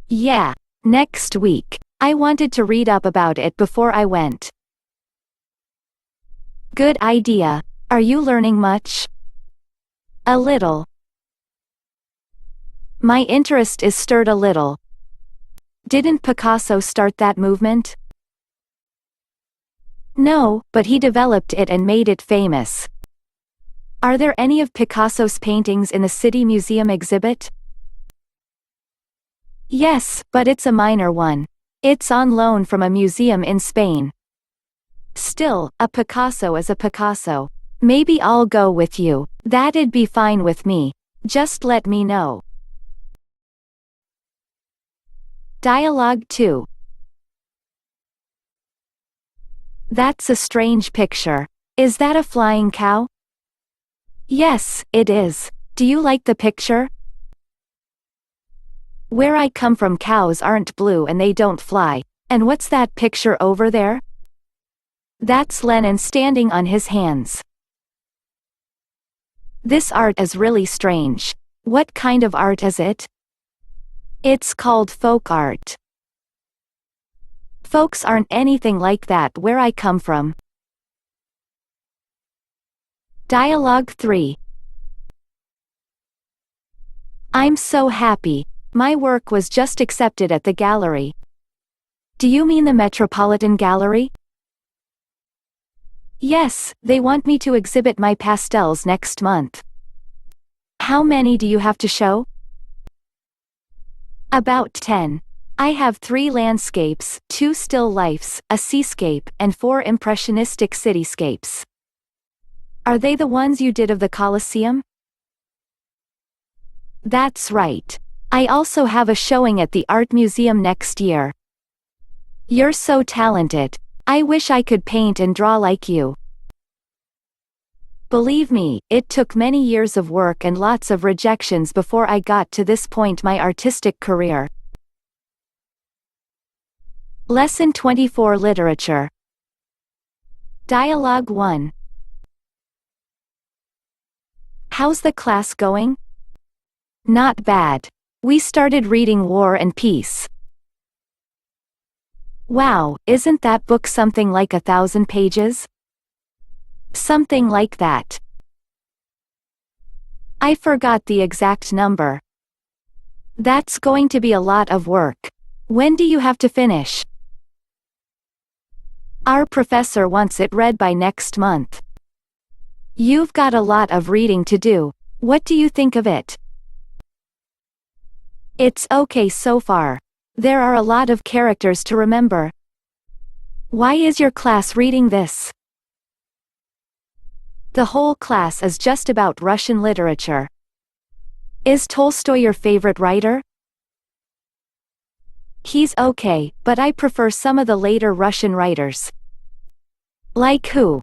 Yeah, next week. I wanted to read up about it before I went. Good idea. Are you learning much? A little. My interest is stirred a little. Didn't Picasso start that movement? No, but he developed it and made it famous. Are there any of Picasso's paintings in the City Museum exhibit? Yes, but it's a minor one. It's on loan from a museum in Spain. Still, a Picasso is a Picasso. Maybe I'll go with you. That'd be fine with me. Just let me know. Dialogue 2. That's a strange picture. Is that a flying cow? Yes, it is. Do you like the picture? Where I come from, cows aren't blue and they don't fly. And what's that picture over there? That's Lenin standing on his hands. This art is really strange. What kind of art is it? It's called folk art. Folks aren't anything like that where I come from. Dialogue 3. I'm so happy. My work was just accepted at the gallery. Do you mean the Metropolitan Gallery? Yes, they want me to exhibit my pastels next month. How many do you have to show? About 10. I have 3 landscapes, 2 still lifes, a seascape, and 4 impressionistic cityscapes. Are they the ones you did of the Colosseum? That's right. I also have a showing at the Art Museum next year. You're so talented. I wish I could paint and draw like you. Believe me, it took many years of work and lots of rejections before I got to this point my artistic career. Lesson 24 Literature. Dialogue 1. How's the class going? Not bad. We started reading War and Peace. Wow, isn't that book something like 1,000 pages? Something like that. I forgot the exact number. That's going to be a lot of work. When do you have to finish? Our professor wants it read by next month. You've got a lot of reading to do. What do you think of it? It's okay so far. There are a lot of characters to remember. Why is your class reading this? The whole class is just about Russian literature. Is Tolstoy your favorite writer? He's okay, but I prefer some of the later Russian writers. Like who?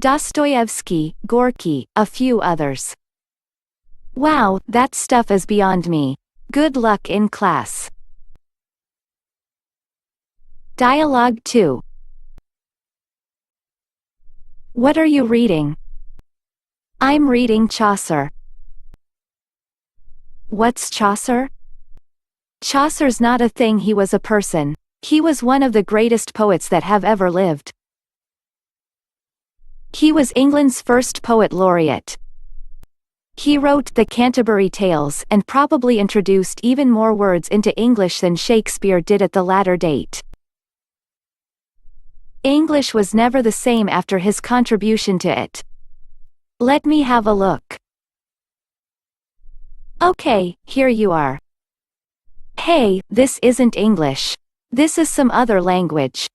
Dostoevsky, Gorky, a few others. Wow, that stuff is beyond me. Good luck in class. Dialogue 2. What are you reading? I'm reading Chaucer. What's Chaucer? Chaucer's not a thing, he was a person. He was one of the greatest poets that have ever lived. He was England's first poet laureate. He wrote the Canterbury Tales and probably introduced even more words into English than Shakespeare did at the latter date. English was never the same after his contribution to it. Let me have a look. Okay, here you are. Hey, this isn't English. This is some other language.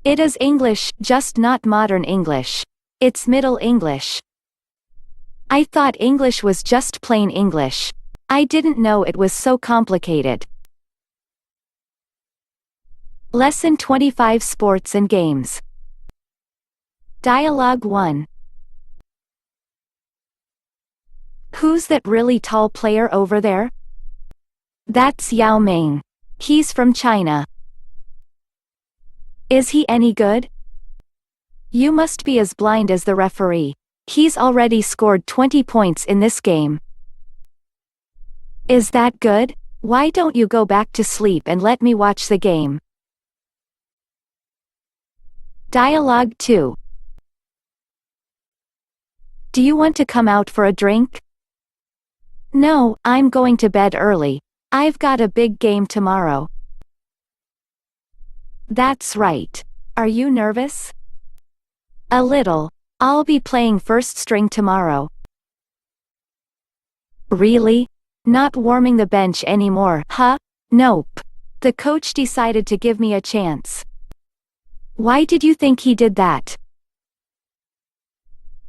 It is English, just not modern English. It's Middle English. I thought English was just plain English. I didn't know it was so complicated. Lesson 25 Sports and Games. Dialogue 1. Who's that really tall player over there? That's Yao Ming. He's from China. Is he any good? You must be as blind as the referee. He's already scored 20 points in this game. Is that good? Why don't you go back to sleep and let me watch the game? Dialogue 2. Do you want to come out for a drink? No, I'm going to bed early. I've got a big game tomorrow. That's right. Are you nervous? A little. I'll be playing first string tomorrow. Really? Not warming the bench anymore, huh? Nope. The coach decided to give me a chance. Why did you think he did that?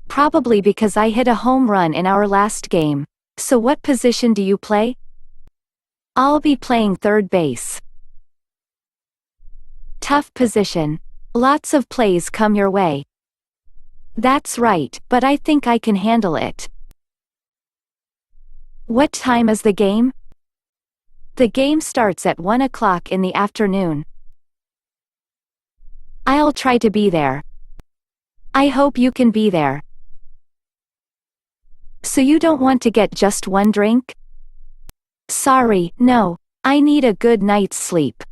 Probably because I hit a home run in our last game. So what position do you play? I'll be playing third base. Tough position. Lots of plays come your way. That's right, but I think I can handle it. What time is the game? The game starts at 1 o'clock in the afternoon. I'll try to be there. I hope you can be there. So you don't want to get just one drink? Sorry, no. I need a good night's sleep.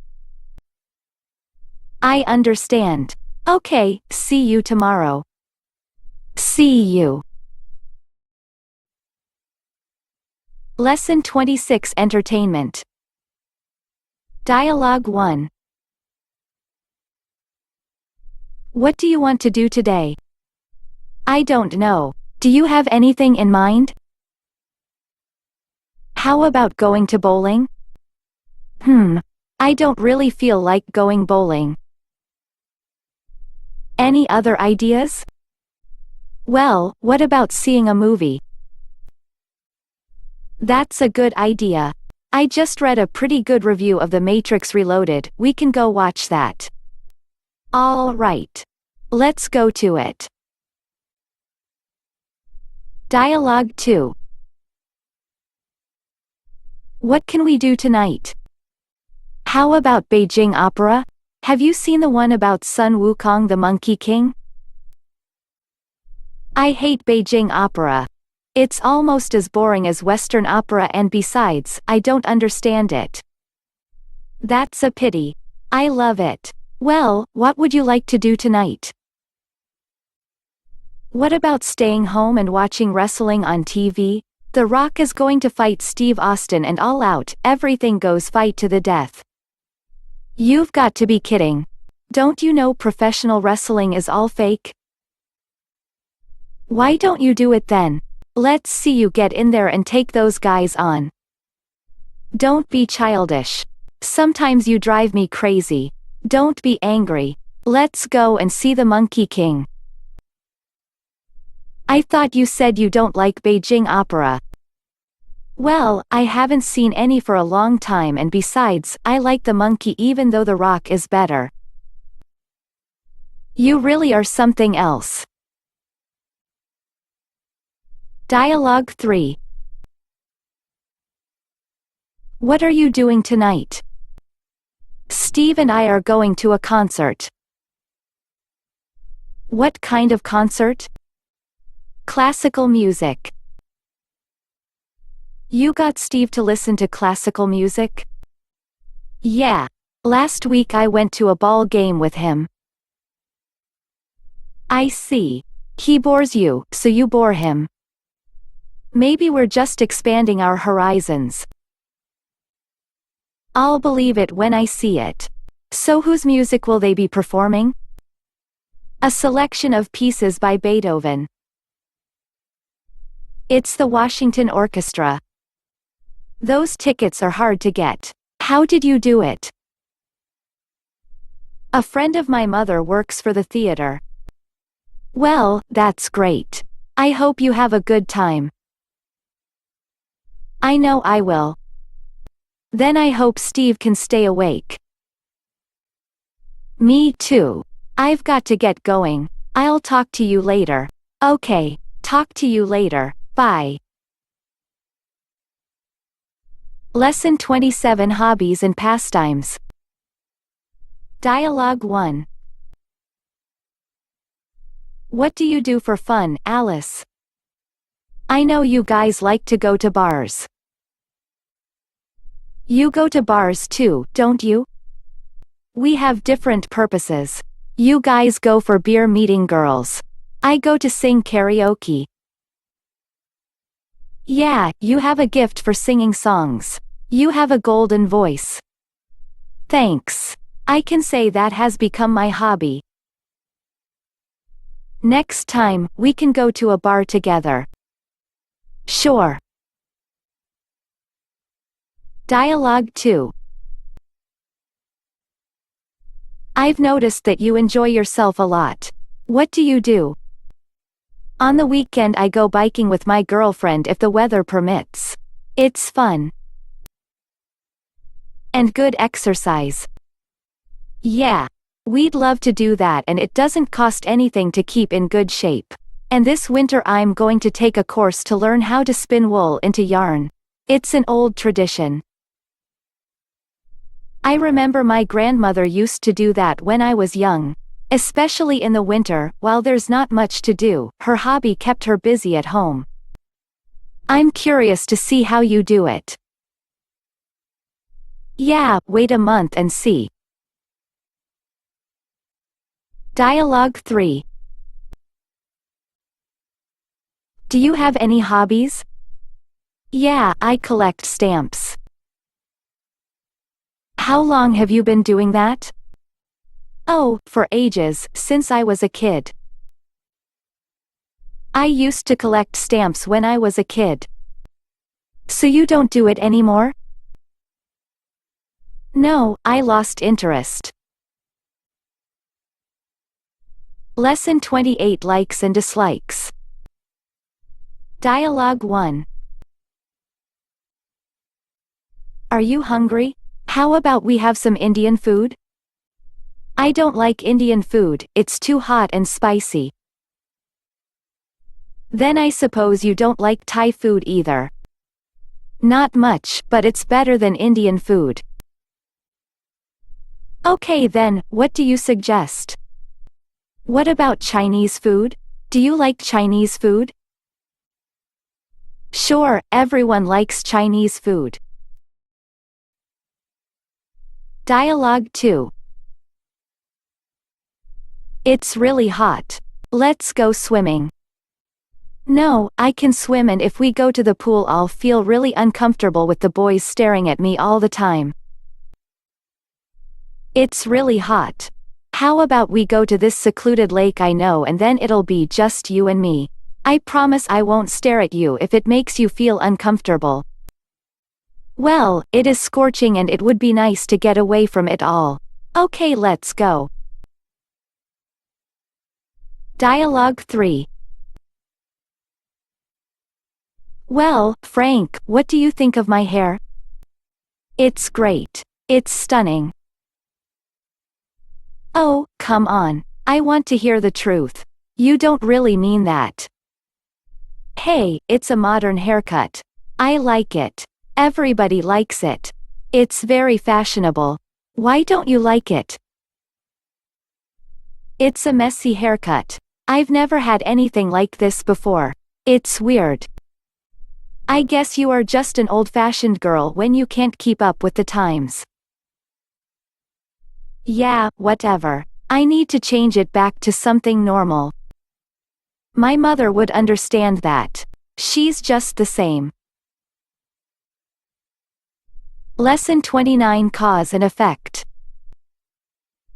I understand. Okay, see you tomorrow. See you. Lesson 26 Entertainment. Dialogue 1. What do you want to do today? I don't know. Do you have anything in mind? How about going to bowling? I don't really feel like going bowling. Any other ideas? Well, what about seeing a movie? That's a good idea. I just read a pretty good review of The Matrix Reloaded. We can go watch that. All right. Let's go to it. Dialogue 2. What can we do tonight? How about Beijing Opera? Have you seen the one about Sun Wukong the Monkey King? I hate Beijing Opera. It's almost as boring as Western opera, and besides, I don't understand it. That's a pity. I love it. Well, what would you like to do tonight? What about staying home and watching wrestling on TV? The Rock is going to fight Steve Austin and All Out, everything goes fight to the death. You've got to be kidding. Don't you know professional wrestling is all fake? Why don't you do it then? Let's see you get in there and take those guys on. Don't be childish. Sometimes you drive me crazy. Don't be angry. Let's go and see the Monkey King. I thought you said you don't like Beijing Opera. Well, I haven't seen any for a long time, and besides, I like the monkey even though the Rock is better. You really are something else. Dialogue 3. What are you doing tonight? Steve and I are going to a concert. What kind of concert? Classical music. You got Steve to listen to classical music? Yeah. Last week I went to a ball game with him. I see. He bores you, so you bore him. Maybe we're just expanding our horizons. I'll believe it when I see it. So whose music will they be performing? A selection of pieces by Beethoven. It's the Washington Orchestra. Those tickets are hard to get. How did you do it? A friend of my mother works for the theater. Well, that's great. I hope you have a good time. I know I will. Then I hope Steve can stay awake. Me too. I've got to get going. I'll talk to you later. Okay, talk to you later. Bye. Lesson 27 Hobbies and Pastimes. Dialogue 1. What do you do for fun, Alice? I know you guys like to go to bars. You go to bars too, don't you? We have different purposes. You guys go for beer meeting girls. I go to sing karaoke. Yeah, you have a gift for singing songs. You have a golden voice. Thanks. I can say that has become my hobby. Next time, we can go to a bar together. Sure. Dialogue 2. I've noticed that you enjoy yourself a lot. What do you do? On the weekend I go biking with my girlfriend if the weather permits. It's fun. And good exercise. Yeah. We'd love to do that and it doesn't cost anything to keep in good shape. And this winter I'm going to take a course to learn how to spin wool into yarn. It's an old tradition. I remember my grandmother used to do that when I was young. Especially in the winter, while there's not much to do, her hobby kept her busy at home. I'm curious to see how you do it. Yeah, wait a month and see. Dialogue 3. Do you have any hobbies? Yeah, I collect stamps. How long have you been doing that? Oh, for ages, since I was a kid. I used to collect stamps when I was a kid. So you don't do it anymore? No, I lost interest. Lesson 28 Likes and Dislikes. Dialogue 1. Are you hungry? How about we have some Indian food? I don't like Indian food, it's too hot and spicy. Then I suppose you don't like Thai food either. Not much, but it's better than Indian food. Okay then, what do you suggest? What about Chinese food? Do you like Chinese food? Sure, everyone likes Chinese food. Dialogue 2. It's really hot. Let's go swimming. No, I can swim and if we go to the pool I'll feel really uncomfortable with the boys staring at me all the time. It's really hot. How about we go to this secluded lake I know and then it'll be just you and me. I promise I won't stare at you if it makes you feel uncomfortable. Well, it is scorching and it would be nice to get away from it all. Okay, let's go. Dialogue 3. Well, Frank, what do you think of my hair? It's great. It's stunning. Oh, come on. I want to hear the truth. You don't really mean that. Hey, it's a modern haircut. I like it. Everybody likes it. It's very fashionable. Why don't you like it? It's a messy haircut. I've never had anything like this before. It's weird. I guess you are just an old-fashioned girl when you can't keep up with the times. Yeah, whatever. I need to change it back to something normal. My mother would understand that. She's just the same. Lesson 29 Cause and Effect.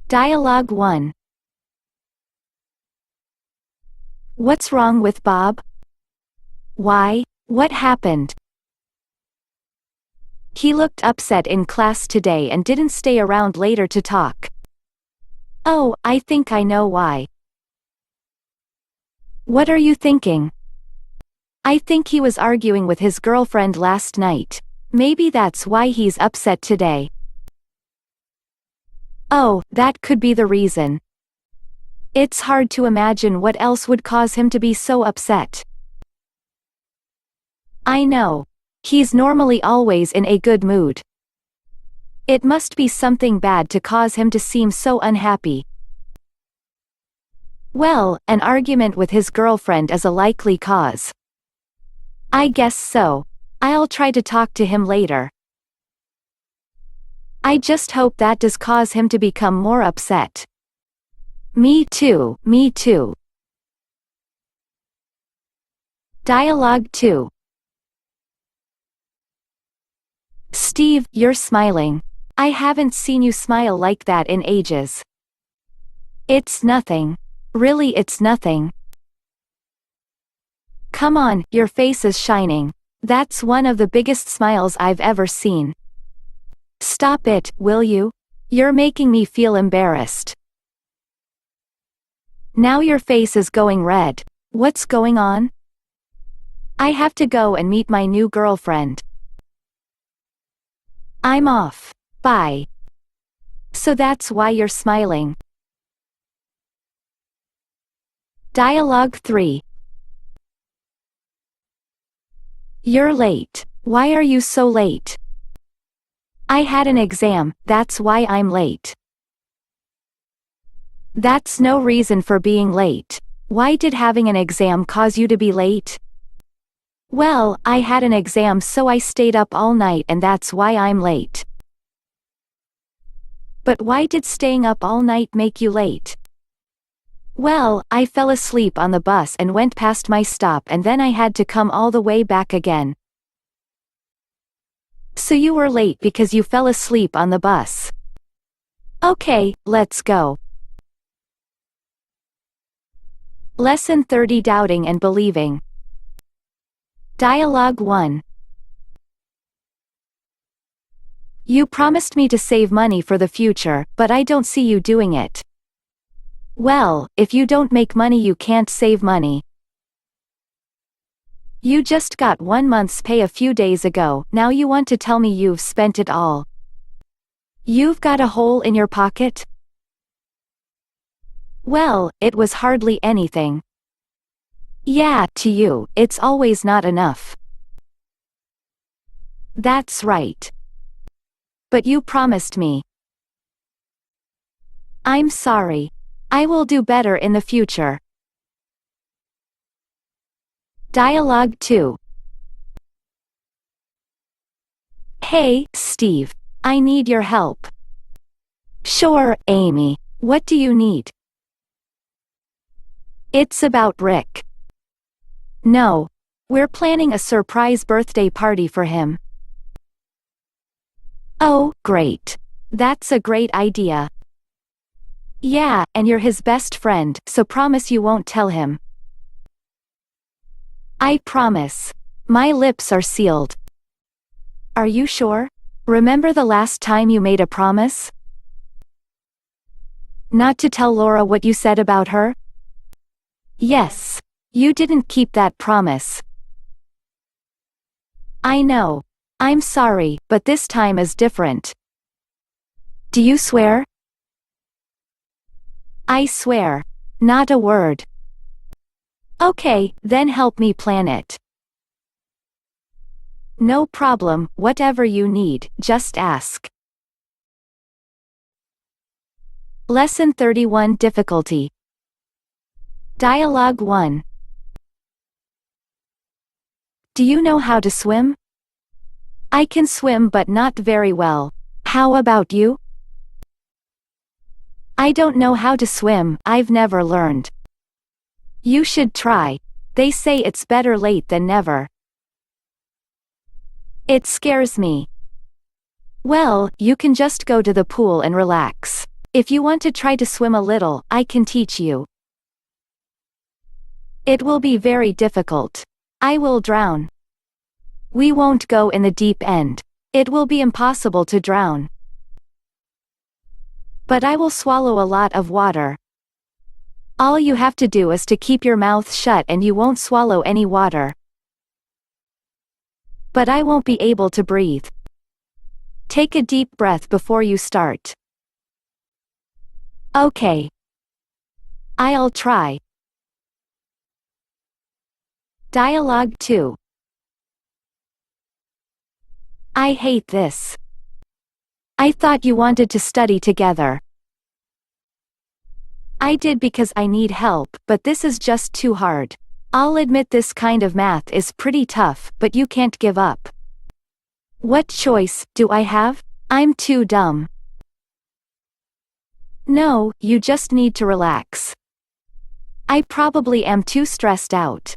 Dialogue 1. What's wrong with Bob? Why? What happened? He looked upset in class today and didn't stay around later to talk. Oh, I think I know why. What are you thinking? I think he was arguing with his girlfriend last night. Maybe that's why he's upset today. Oh, that could be the reason. It's hard to imagine what else would cause him to be so upset. I know. He's normally always in a good mood. It must be something bad to cause him to seem so unhappy. Well, an argument with his girlfriend is a likely cause. I guess so. I'll try to talk to him later. I just hope that does cause him to become more upset. Me too, me too. Dialogue 2. Steve, you're smiling. I haven't seen you smile like that in ages. It's nothing. Really, it's nothing. Come on, your face is shining. That's one of the biggest smiles I've ever seen. Stop it, will you? You're making me feel embarrassed. Now your face is going red. What's going on? I have to go and meet my new girlfriend. I'm off. Bye. So that's why you're smiling. Dialogue 3. You're late. Why are you so late? I had an exam, that's why I'm late. That's no reason for being late. Why did having an exam cause you to be late? Well, I had an exam so I stayed up all night and that's why I'm late. But why did staying up all night make you late? Well, I fell asleep on the bus and went past my stop and then I had to come all the way back again. So you were late because you fell asleep on the bus. Okay, let's go. Lesson 30, Doubting and Believing. Dialogue 1. You promised me to save money for the future, but I don't see you doing it. Well, if you don't make money you can't save money. You just got 1 month's pay a few days ago, now you want to tell me you've spent it all. You've got a hole in your pocket? Well, it was hardly anything. Yeah, to you, it's always not enough. That's right. But you promised me. I'm sorry. I will do better in the future. Dialogue 2. Hey, Steve. I need your help. Sure, Amy. What do you need? It's about Rick. No. We're planning a surprise birthday party for him. Oh, great. That's a great idea. Yeah, and you're his best friend, so promise you won't tell him. I promise. My lips are sealed. Are you sure? Remember the last time you made a promise? Not to tell Laura what you said about her? Yes. You didn't keep that promise. I know. I'm sorry, but this time is different. Do you swear? I swear. Not a word. Okay, then help me plan it. No problem, whatever you need, just ask. Lesson 31, Difficulty. Dialogue 1. Do you know how to swim? I can swim but not very well. How about you? I don't know how to swim, I've never learned. You should try. They say it's better late than never. It scares me. Well, you can just go to the pool and relax. If you want to try to swim a little, I can teach you. It will be very difficult. I will drown. We won't go in the deep end. It will be impossible to drown. But I will swallow a lot of water. All you have to do is to keep your mouth shut and you won't swallow any water. But I won't be able to breathe. Take a deep breath before you start. Okay. I'll try. Dialogue 2. I hate this. I thought you wanted to study together. I did because I need help, but this is just too hard. I'll admit this kind of math is pretty tough, but you can't give up. What choice do I have? I'm too dumb. No, you just need to relax. I probably am too stressed out.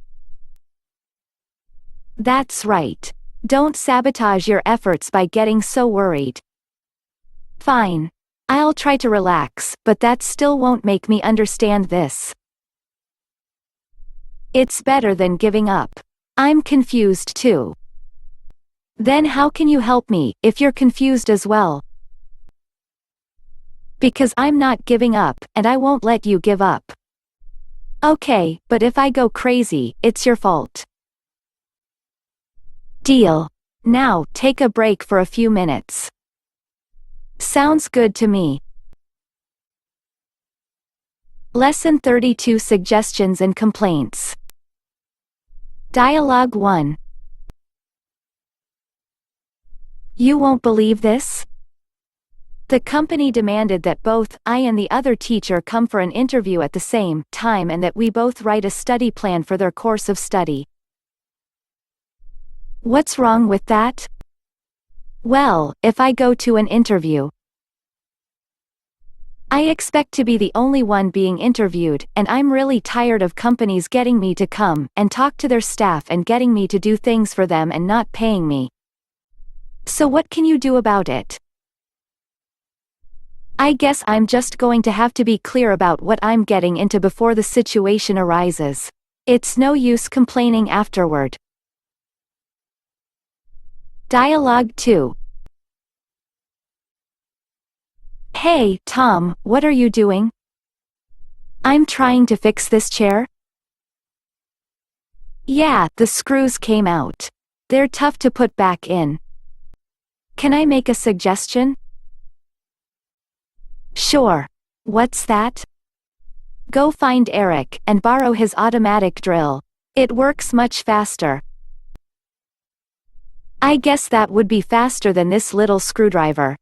That's right. Don't sabotage your efforts by getting so worried. Fine. I'll try to relax, but that still won't make me understand this. It's better than giving up. I'm confused too. Then how can you help me, if you're confused as well? Because I'm not giving up, and I won't let you give up. Okay, but if I go crazy, it's your fault. Deal. Now, take a break for a few minutes. Sounds good to me. Lesson 32: Suggestions and Complaints. Dialogue 1. You won't believe this? The company demanded that both I and the other teacher come for an interview at the same time and that we both write a study plan for their course of study. What's wrong with that? Well, if I go to an interview, I expect to be the only one being interviewed, and I'm really tired of companies getting me to come and talk to their staff and getting me to do things for them and not paying me. So what can you do about it? I guess I'm just going to have to be clear about what I'm getting into before the situation arises. It's no use complaining afterward. Dialogue 2. Hey, Tom, what are you doing? I'm trying to fix this chair. Yeah, the screws came out. They're tough to put back in. Can I make a suggestion? Sure. What's that? Go find Eric and borrow his automatic drill. It works much faster. I guess that would be faster than this little screwdriver.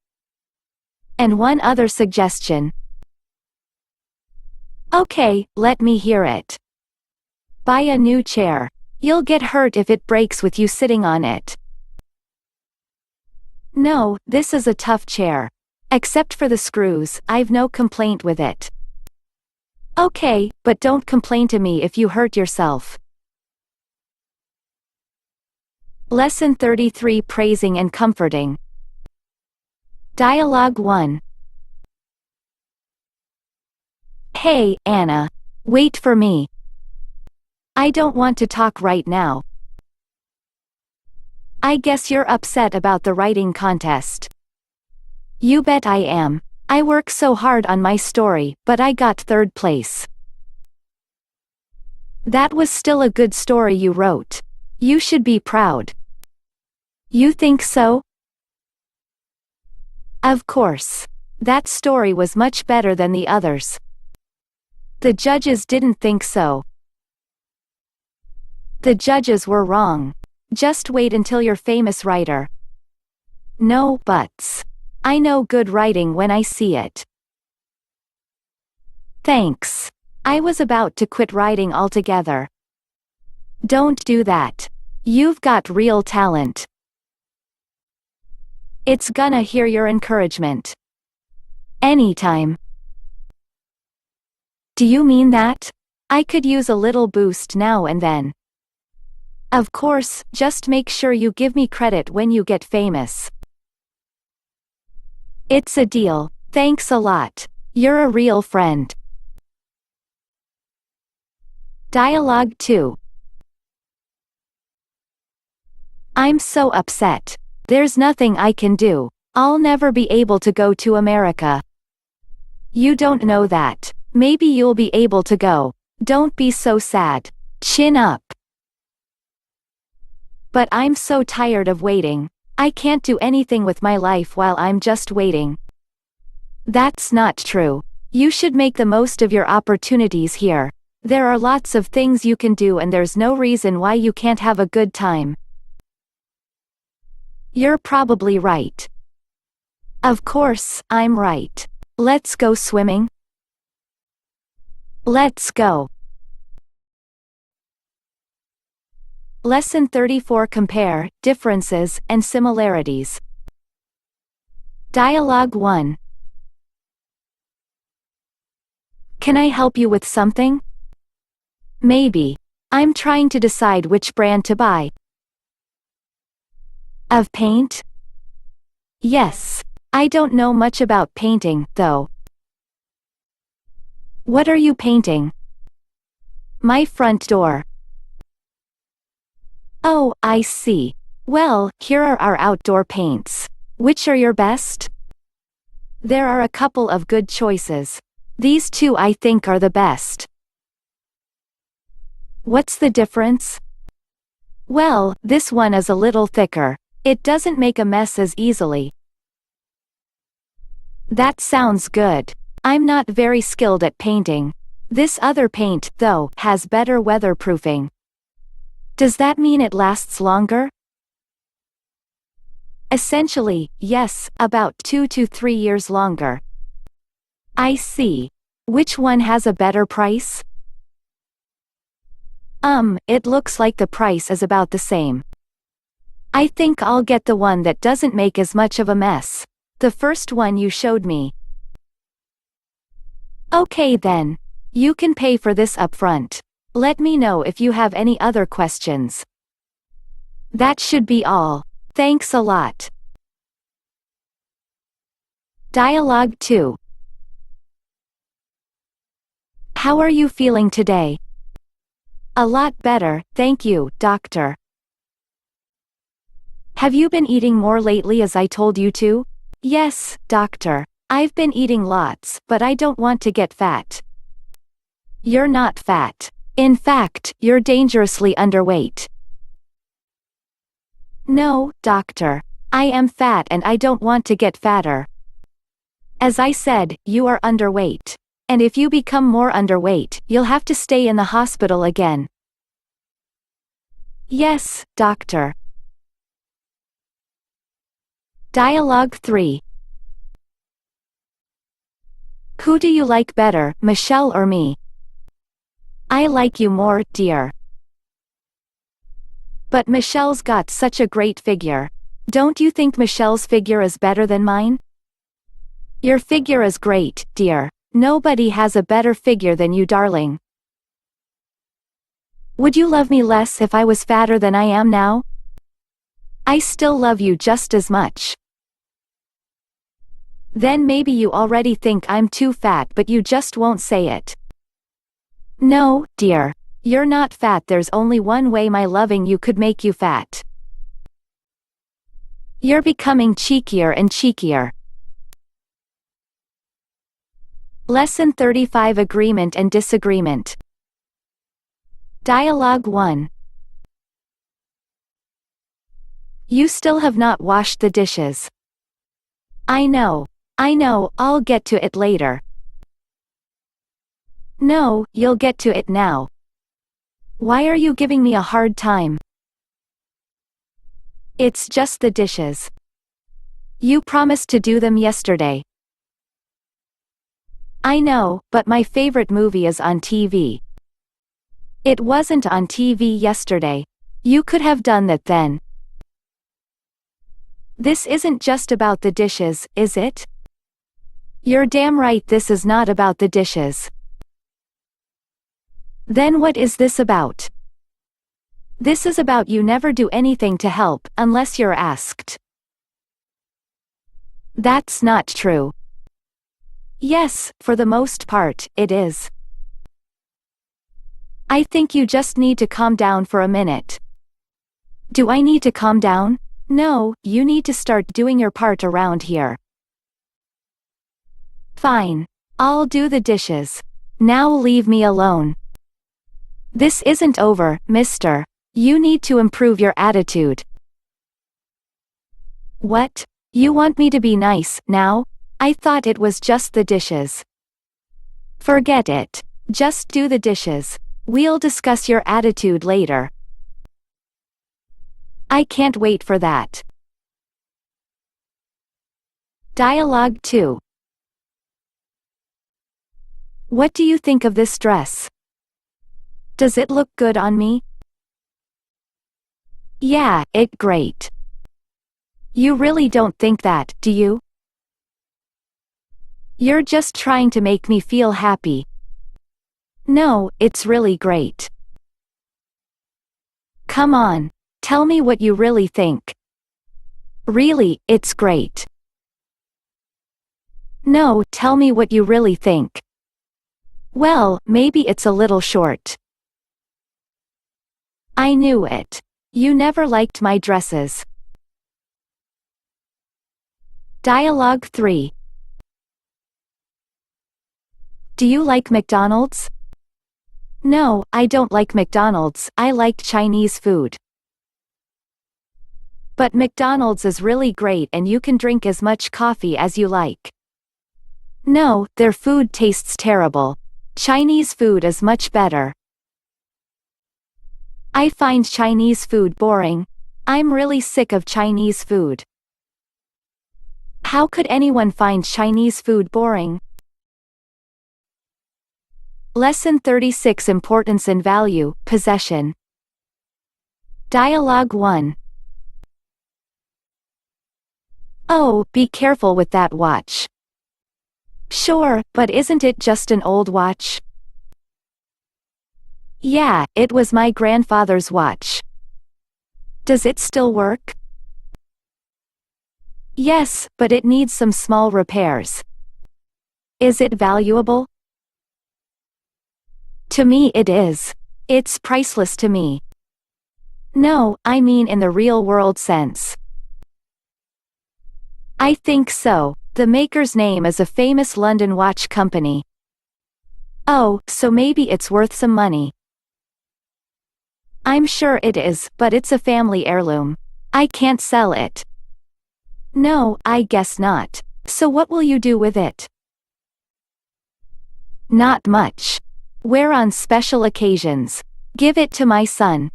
And one other suggestion. Okay, let me hear it. Buy a new chair. You'll get hurt if it breaks with you sitting on it. No, this is a tough chair. Except for the screws, I've no complaint with it. Okay, but don't complain to me if you hurt yourself. Lesson 33: Praising and Comforting. Dialogue 1. Hey, Anna. Wait for me. I don't want to talk right now. I guess you're upset about the writing contest. You bet I am. I work so hard on my story, but I got third place. That was still a good story you wrote. You should be proud. You think so? Of course. That story was much better than the others. The judges didn't think so. The judges were wrong. Just wait until you're famous writer. No buts. I know good writing when I see it. Thanks. I was about to quit writing altogether. Don't do that. You've got real talent. It's gonna hear your encouragement. Anytime. Do you mean that? I could use a little boost now and then. Of course, just make sure you give me credit when you get famous. It's a deal. Thanks a lot. You're a real friend. Dialogue 2. I'm so upset. There's nothing I can do. I'll never be able to go to America. You don't know that. Maybe you'll be able to go. Don't be so sad. Chin up. But I'm so tired of waiting. I can't do anything with my life while I'm just waiting. That's not true. You should make the most of your opportunities here. There are lots of things you can do and there's no reason why you can't have a good time. You're probably right. Of course, I'm right. Let's go swimming. Let's go. Lesson 34. Compare, differences, and similarities. Dialogue 1. Can I help you with something? Maybe. I'm trying to decide which brand to buy. Of paint? Yes. I don't know much about painting, though. What are you painting? My front door. Oh, I see. Well, here are our outdoor paints. Which are your best? There are a couple of good choices. These two I think are the best. What's the difference? Well, this one is a little thicker. It doesn't make a mess as easily. That sounds good. I'm not very skilled at painting. This other paint, though, has better weatherproofing. Does that mean it lasts longer? Essentially, yes, about 2 to 3 years longer. I see. Which one has a better price? It looks like the price is about the same. I think I'll get the one that doesn't make as much of a mess. The first one you showed me. Okay then. You can pay for this upfront. Let me know if you have any other questions. That should be all. Thanks a lot. Dialogue 2. How are you feeling today? A lot better, thank you, doctor. Have you been eating more lately as I told you to? Yes, doctor. I've been eating lots, but I don't want to get fat. You're not fat. In fact, you're dangerously underweight. No, doctor. I am fat and I don't want to get fatter. As I said, you are underweight. And if you become more underweight, you'll have to stay in the hospital again. Yes, doctor. Dialogue 3. Who do you like better, Michelle or me? I like you more, dear. But Michelle's got such a great figure. Don't you think Michelle's figure is better than mine? Your figure is great, dear. Nobody has a better figure than you, darling. Would you love me less if I was fatter than I am now? I still love you just as much. Then maybe you already think I'm too fat but you just won't say it. No, dear. You're not fat. There's only one way my loving you could make you fat. You're becoming cheekier and cheekier. Lesson 35. Agreement and disagreement. Dialogue 1. You still have not washed the dishes. I know, I'll get to it later. No, you'll get to it now. Why are you giving me a hard time? It's just the dishes. You promised to do them yesterday. I know, but my favorite movie is on TV. It wasn't on TV yesterday. You could have done that then. This isn't just about the dishes, is it? You're damn right this is not about the dishes. Then what is this about? This is about you never do anything to help unless you're asked. That's not true. Yes, for the most part, it is. I think you just need to calm down for a minute. Do I need to calm down? No, you need to start doing your part around here. Fine. I'll do the dishes. Now leave me alone. This isn't over, mister. You need to improve your attitude. What? You want me to be nice, now? I thought it was just the dishes. Forget it. Just do the dishes. We'll discuss your attitude later. I can't wait for that. Dialogue 2. What do you think of this dress? Does it look good on me? Yeah, it great. You really don't think that, do you? You're just trying to make me feel happy. No, it's really great. Come on, tell me what you really think. Really, it's great. No, tell me what you really think. Well, maybe it's a little short. I knew it. You never liked my dresses. Dialogue 3. Do you like McDonald's? No, I don't like McDonald's, I like Chinese food. But McDonald's is really great and you can drink as much coffee as you like. No, their food tastes terrible. Chinese food is much better. I find Chinese food boring. I'm really sick of Chinese food. How could anyone find Chinese food boring? Lesson 36 Importance and Value, Possession. Dialogue 1. Oh, be careful with that watch. Sure, but isn't it just an old watch? Yeah, it was my grandfather's watch. Does it still work? Yes, but it needs some small repairs. Is it valuable? To me it is. It's priceless to me. No, I mean in the real-world sense. I think so. The maker's name is a famous London watch company. Oh, so maybe it's worth some money. I'm sure it is, but it's a family heirloom. I can't sell it. No, I guess not. So what will you do with it? Not much. Wear on special occasions. Give it to my son.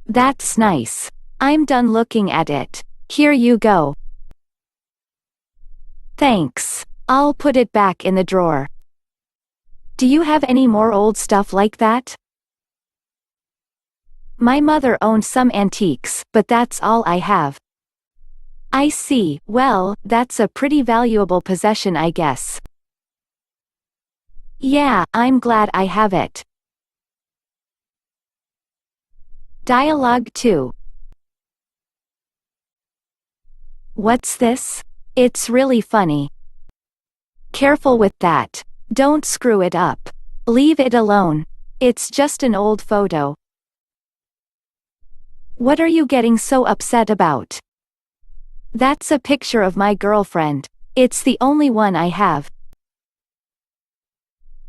That's nice. I'm done looking at it. Here you go. Thanks. I'll put it back in the drawer. Do you have any more old stuff like that? My mother owned some antiques, but that's all I have. I see. Well, that's a pretty valuable possession, I guess. Yeah, I'm glad I have it. Dialogue 2. What's this? It's really funny. Careful with that. Don't screw it up. Leave it alone. It's just an old photo. What are you getting so upset about? That's a picture of my girlfriend. It's the only one I have.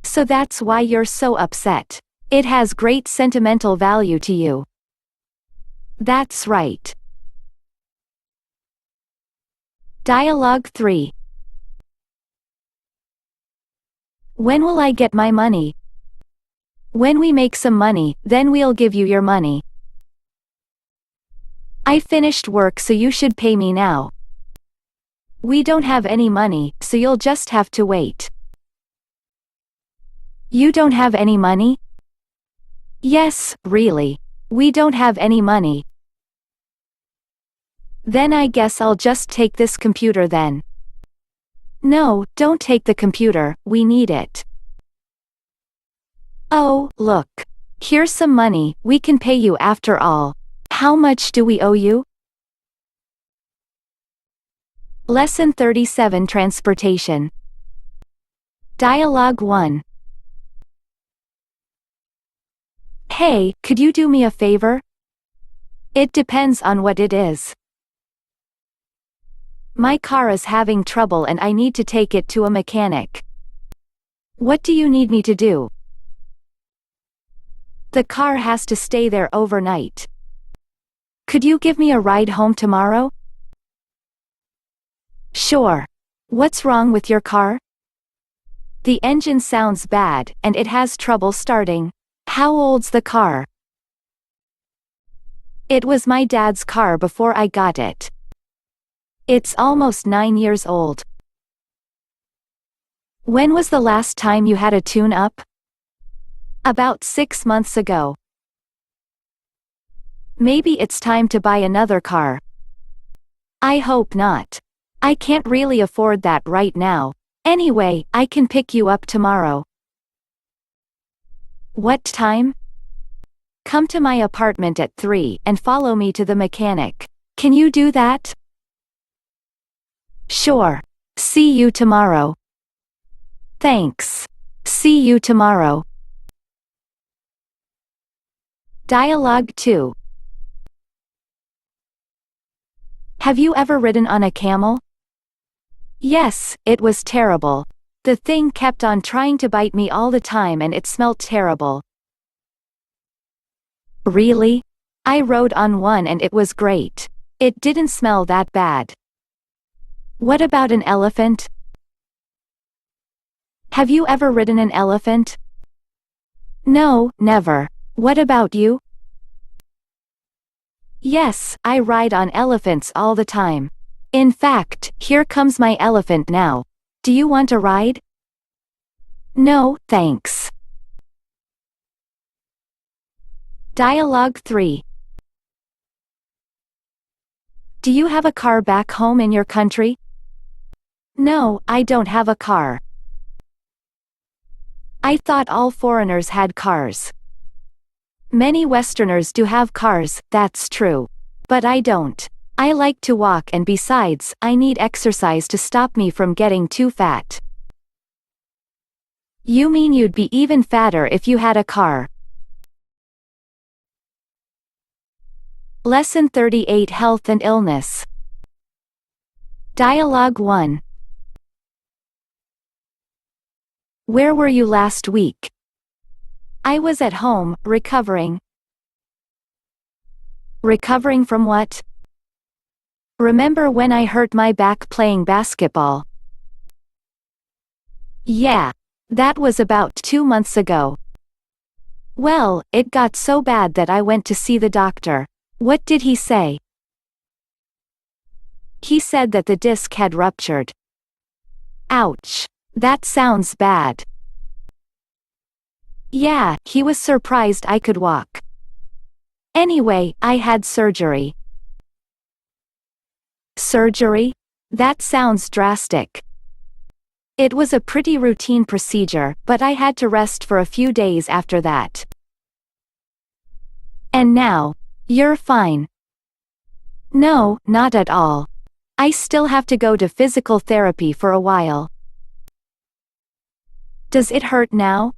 So that's why you're so upset. It has great sentimental value to you. That's right. Dialogue 3. When will I get my money? When we make some money, then we'll give you your money. I finished work, so you should pay me now. We don't have any money, so you'll just have to wait. You don't have any money? Yes, really. We don't have any money. Then I guess I'll just take this computer then. No, don't take the computer, we need it. Oh, look. Here's some money, we can pay you after all. How much do we owe you? Lesson 37 Transportation. Dialogue 1. Hey, could you do me a favor? It depends on what it is. My car is having trouble and I need to take it to a mechanic. What do you need me to do? The car has to stay there overnight. Could you give me a ride home tomorrow? Sure. What's wrong with your car? The engine sounds bad, and it has trouble starting. How old's the car? It was my dad's car before I got it. It's almost 9 years old. When was the last time you had a tune-up? About 6 months ago. Maybe it's time to buy another car. I hope not. I can't really afford that right now. Anyway, I can pick you up tomorrow. What time? Come to my apartment at 3 and follow me to the mechanic. Can you do that? Sure. See you tomorrow. Thanks. See you tomorrow. Dialogue 2. Have you ever ridden on a camel? Yes, it was terrible. The thing kept on trying to bite me all the time and it smelt terrible. Really? I rode on one and it was great. It didn't smell that bad. What about an elephant? Have you ever ridden an elephant? No, never. What about you? Yes, I ride on elephants all the time. In fact, here comes my elephant now. Do you want a ride? No, thanks. Dialogue 3. Do you have a car back home in your country? No, I don't have a car. I thought all foreigners had cars. Many Westerners do have cars, that's true. But I don't. I like to walk and besides, I need exercise to stop me from getting too fat. You mean you'd be even fatter if you had a car? Lesson 38 Health and Illness. Dialogue 1. Where were you last week? I was at home, recovering. Recovering from what? Remember when I hurt my back playing basketball? Yeah. That was about 2 months ago. Well, it got so bad that I went to see the doctor. What did he say? He said that the disc had ruptured. Ouch. That sounds bad. Yeah, he was surprised I could walk. Anyway, I had surgery. Surgery? That sounds drastic. It was a pretty routine procedure, but I had to rest for a few days after that. And now, you're fine. No, not at all. I still have to go to physical therapy for a while. Does it hurt now?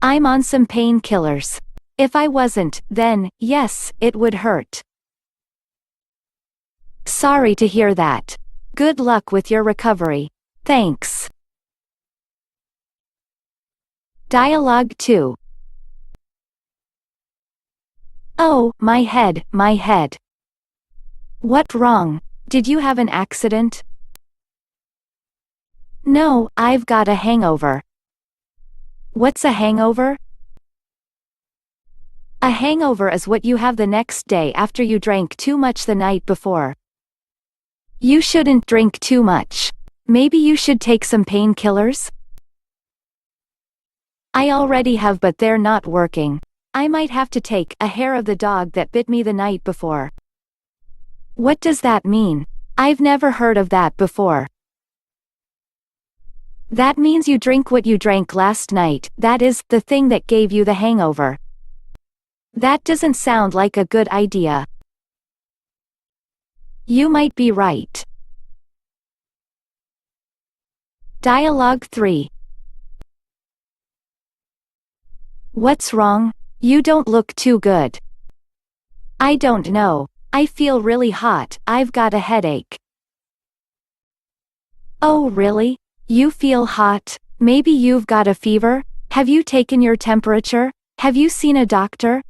I'm on some painkillers. If I wasn't, then, yes, it would hurt. Sorry to hear that. Good luck with your recovery. Thanks. Dialogue 2. Oh, my head, my head. What wrong? Did you have an accident? No, I've got a hangover. What's a hangover? A hangover is what you have the next day after you drank too much the night before. You shouldn't drink too much. Maybe you should take some painkillers? I already have, but they're not working. I might have to take a hair of the dog that bit me the night before. What does that mean? I've never heard of that before. That means you drink what you drank last night, that is, the thing that gave you the hangover. That doesn't sound like a good idea. You might be right. Dialogue 3. What's wrong? You don't look too good. I don't know. I feel really hot, I've got a headache. Oh really? You feel hot? Maybe you've got a fever? Have you taken your temperature? Have you seen a doctor?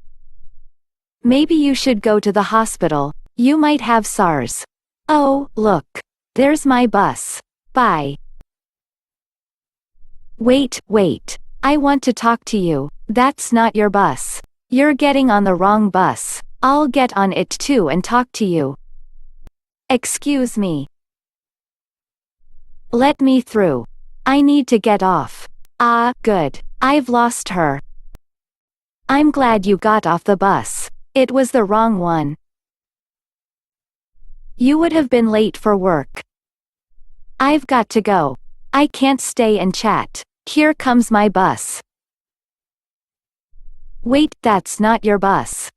Maybe you should go to the hospital. You might have SARS. Oh, look. There's my bus. Bye. Wait. I want to talk to you. That's not your bus. You're getting on the wrong bus. I'll get on it too and talk to you. Excuse me. Let me through. I need to get off. Ah, good. I've lost her. I'm glad you got off the bus. It was the wrong one. You would have been late for work. I've got to go. I can't stay and chat. Here comes my bus. Wait, that's not your bus.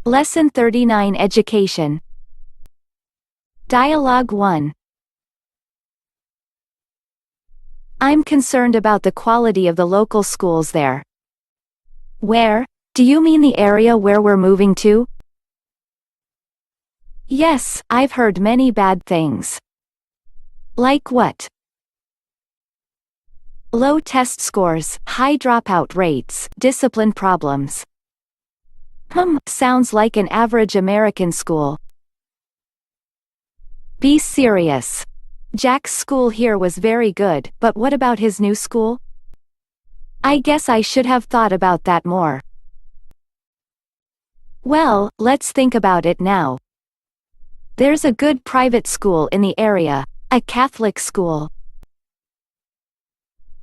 Lesson 39 Education. Dialogue 1. I'm concerned about the quality of the local schools there. Where? Do you mean the area where we're moving to? Yes, I've heard many bad things. Like what? Low test scores, high dropout rates, discipline problems. Sounds like an average American school. Be serious. Jack's school here was very good, but what about his new school? I guess I should have thought about that more. Well, let's think about it now. There's a good private school in the area, a Catholic school.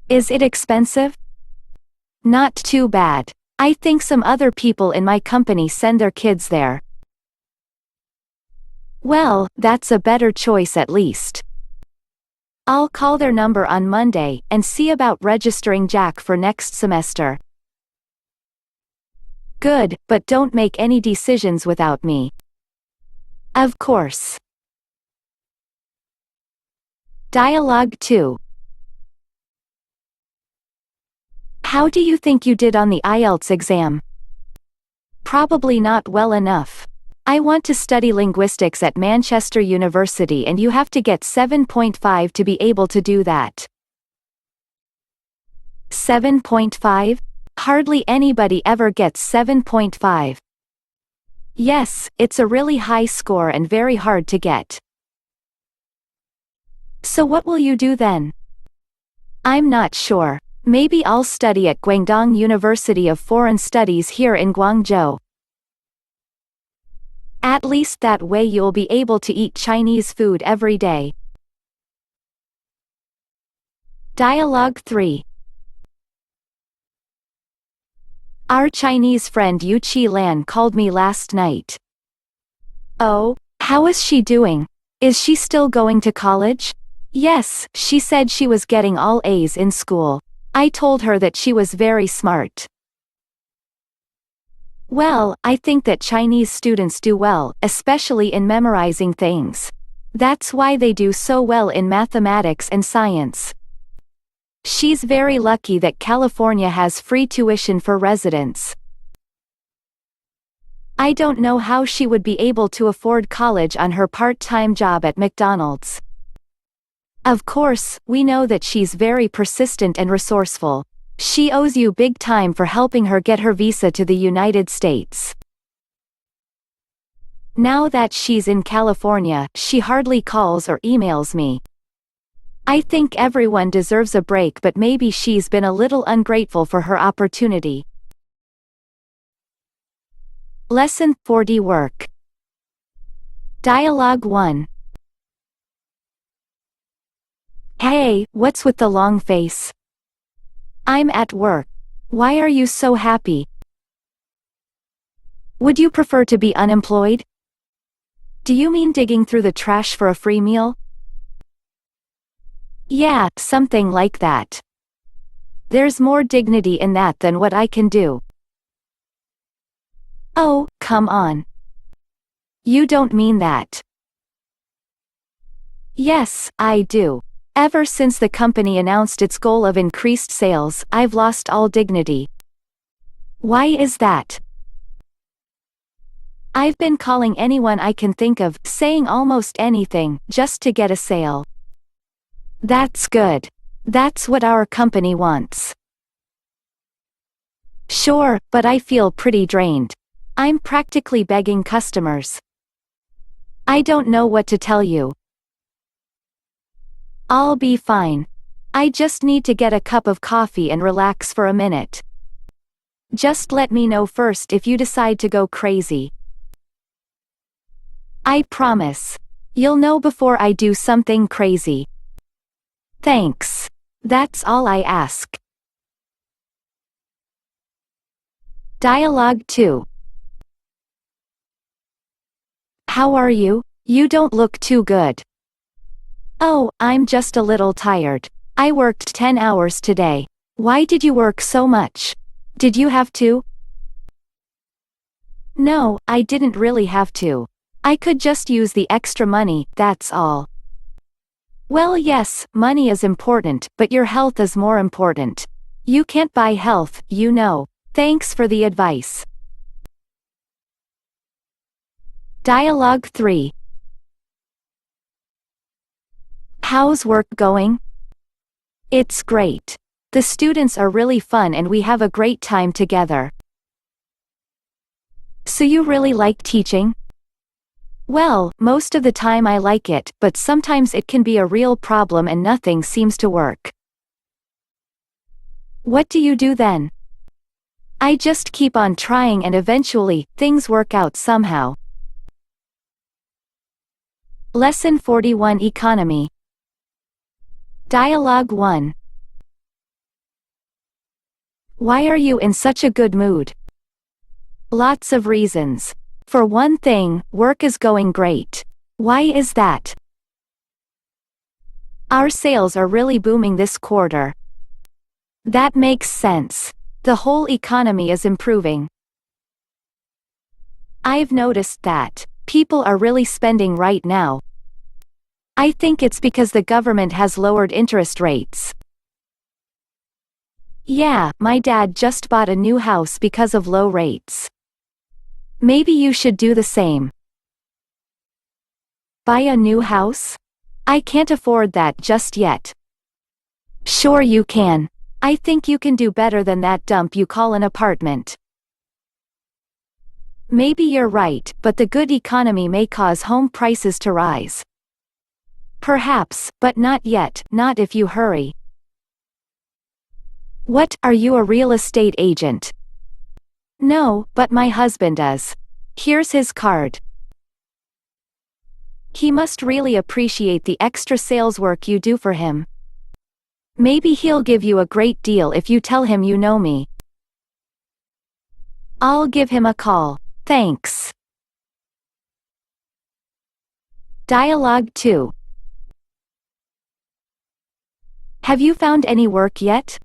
Is it expensive? Not too bad. I think some other people in my company send their kids there. Well, that's a better choice at least. I'll call their number on Monday and see about registering Jack for next semester. Good, but don't make any decisions without me. Of course. Dialogue 2. How do you think you did on the IELTS exam? Probably not well enough. I want to study linguistics at Manchester University and you have to get 7.5 to be able to do that. 7.5? Hardly anybody ever gets 7.5. Yes, it's a really high score and very hard to get. So what will you do then? I'm not sure. Maybe I'll study at Guangdong University of Foreign Studies here in Guangzhou. At least that way you'll be able to eat Chinese food every day. Dialogue 3. Our Chinese friend Yu Chi Lan called me last night. Oh, how is she doing? Is she still going to college? Yes, she said she was getting all A's in school. I told her that she was very smart. Well, I think that Chinese students do well, especially in memorizing things. That's why they do so well in mathematics and science. She's very lucky that California has free tuition for residents. I don't know how she would be able to afford college on her part-time job at McDonald's. Of course, we know that she's very persistent and resourceful. She owes you big time for helping her get her visa to the United States. Now that she's in California, she hardly calls or emails me. I think everyone deserves a break, but maybe she's been a little ungrateful for her opportunity. Lesson 40 Work. Dialogue 1. Hey, what's with the long face? I'm at work. Why are you so happy? Would you prefer to be unemployed? Do you mean digging through the trash for a free meal? Yeah, something like that. There's more dignity in that than what I can do. Oh, come on. You don't mean that. Yes, I do. Ever since the company announced its goal of increased sales, I've lost all dignity. Why is that? I've been calling anyone I can think of, saying almost anything, just to get a sale. That's good. That's what our company wants. Sure, but I feel pretty drained. I'm practically begging customers. I don't know what to tell you. I'll be fine. I just need to get a cup of coffee and relax for a minute. Just let me know first if you decide to go crazy. I promise. You'll know before I do something crazy. Thanks. That's all I ask. Dialogue 2. How are you? You don't look too good. Oh, I'm just a little tired. I worked 10 hours today. Why did you work so much? Did you have to? No, I didn't really have to. I could just use the extra money, that's all. Well, yes, money is important, but your health is more important. You can't buy health, you know. Thanks for the advice. Dialogue 3. How's work going? It's great. The students are really fun and we have a great time together. So you really like teaching? Well, most of the time I like it, but sometimes it can be a real problem and nothing seems to work. What do you do then? I just keep on trying and eventually, things work out somehow. Lesson 41 Economy. Dialogue 1. Why are you in such a good mood? Lots of reasons. For one thing, work is going great. Why is that? Our sales are really booming this quarter. That makes sense. The whole economy is improving. I've noticed that people are really spending right now. I think it's because the government has lowered interest rates. Yeah, my dad just bought a new house because of low rates. Maybe you should do the same. Buy a new house? I can't afford that just yet. Sure you can. I think you can do better than that dump you call an apartment. Maybe you're right, but the good economy may cause home prices to rise. Perhaps, but not yet, not if you hurry. What, are you a real estate agent? No, but my husband is. Here's his card. He must really appreciate the extra sales work you do for him. Maybe he'll give you a great deal if you tell him you know me. I'll give him a call. Thanks. Dialogue 2. Have you found any work yet?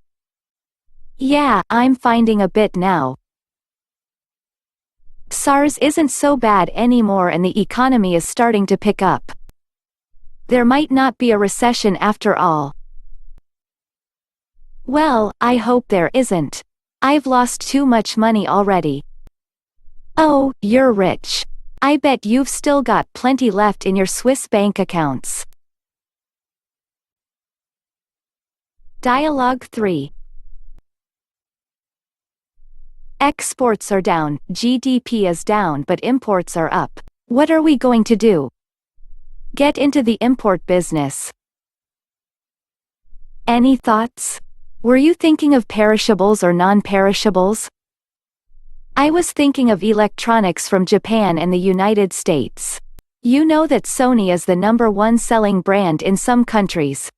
Yeah, I'm finding a bit now. SARS isn't so bad anymore and the economy is starting to pick up. There might not be a recession after all. Well, I hope there isn't. I've lost too much money already. Oh, you're rich. I bet you've still got plenty left in your Swiss bank accounts. Dialogue 3. Exports are down, GDP is down but imports are up. What are we going to do? Get into the import business. Any thoughts? Were you thinking of perishables or non-perishables? I was thinking of electronics from Japan and the United States. You know that Sony is the #1 selling brand in some countries.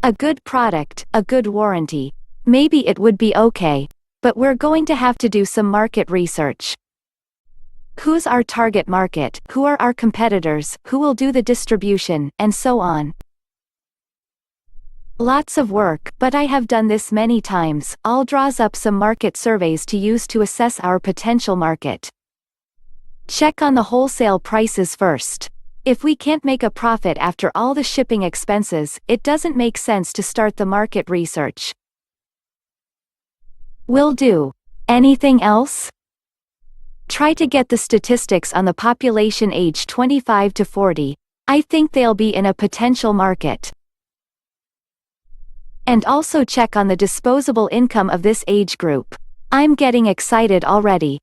A good product, a good warranty. Maybe it would be okay. But we're going to have to do some market research. Who's our target market? Who are our competitors? Who will do the distribution? And so on. Lots of work, but I have done this many times. I'll draws up some market surveys to use to assess our potential market. Check on the wholesale prices first. If we can't make a profit after all the shipping expenses, it doesn't make sense to start the market research. Will do. Anything else? Try to get the statistics on the population age 25 to 40. I think they'll be in a potential market. And also check on the disposable income of this age group. I'm getting excited already.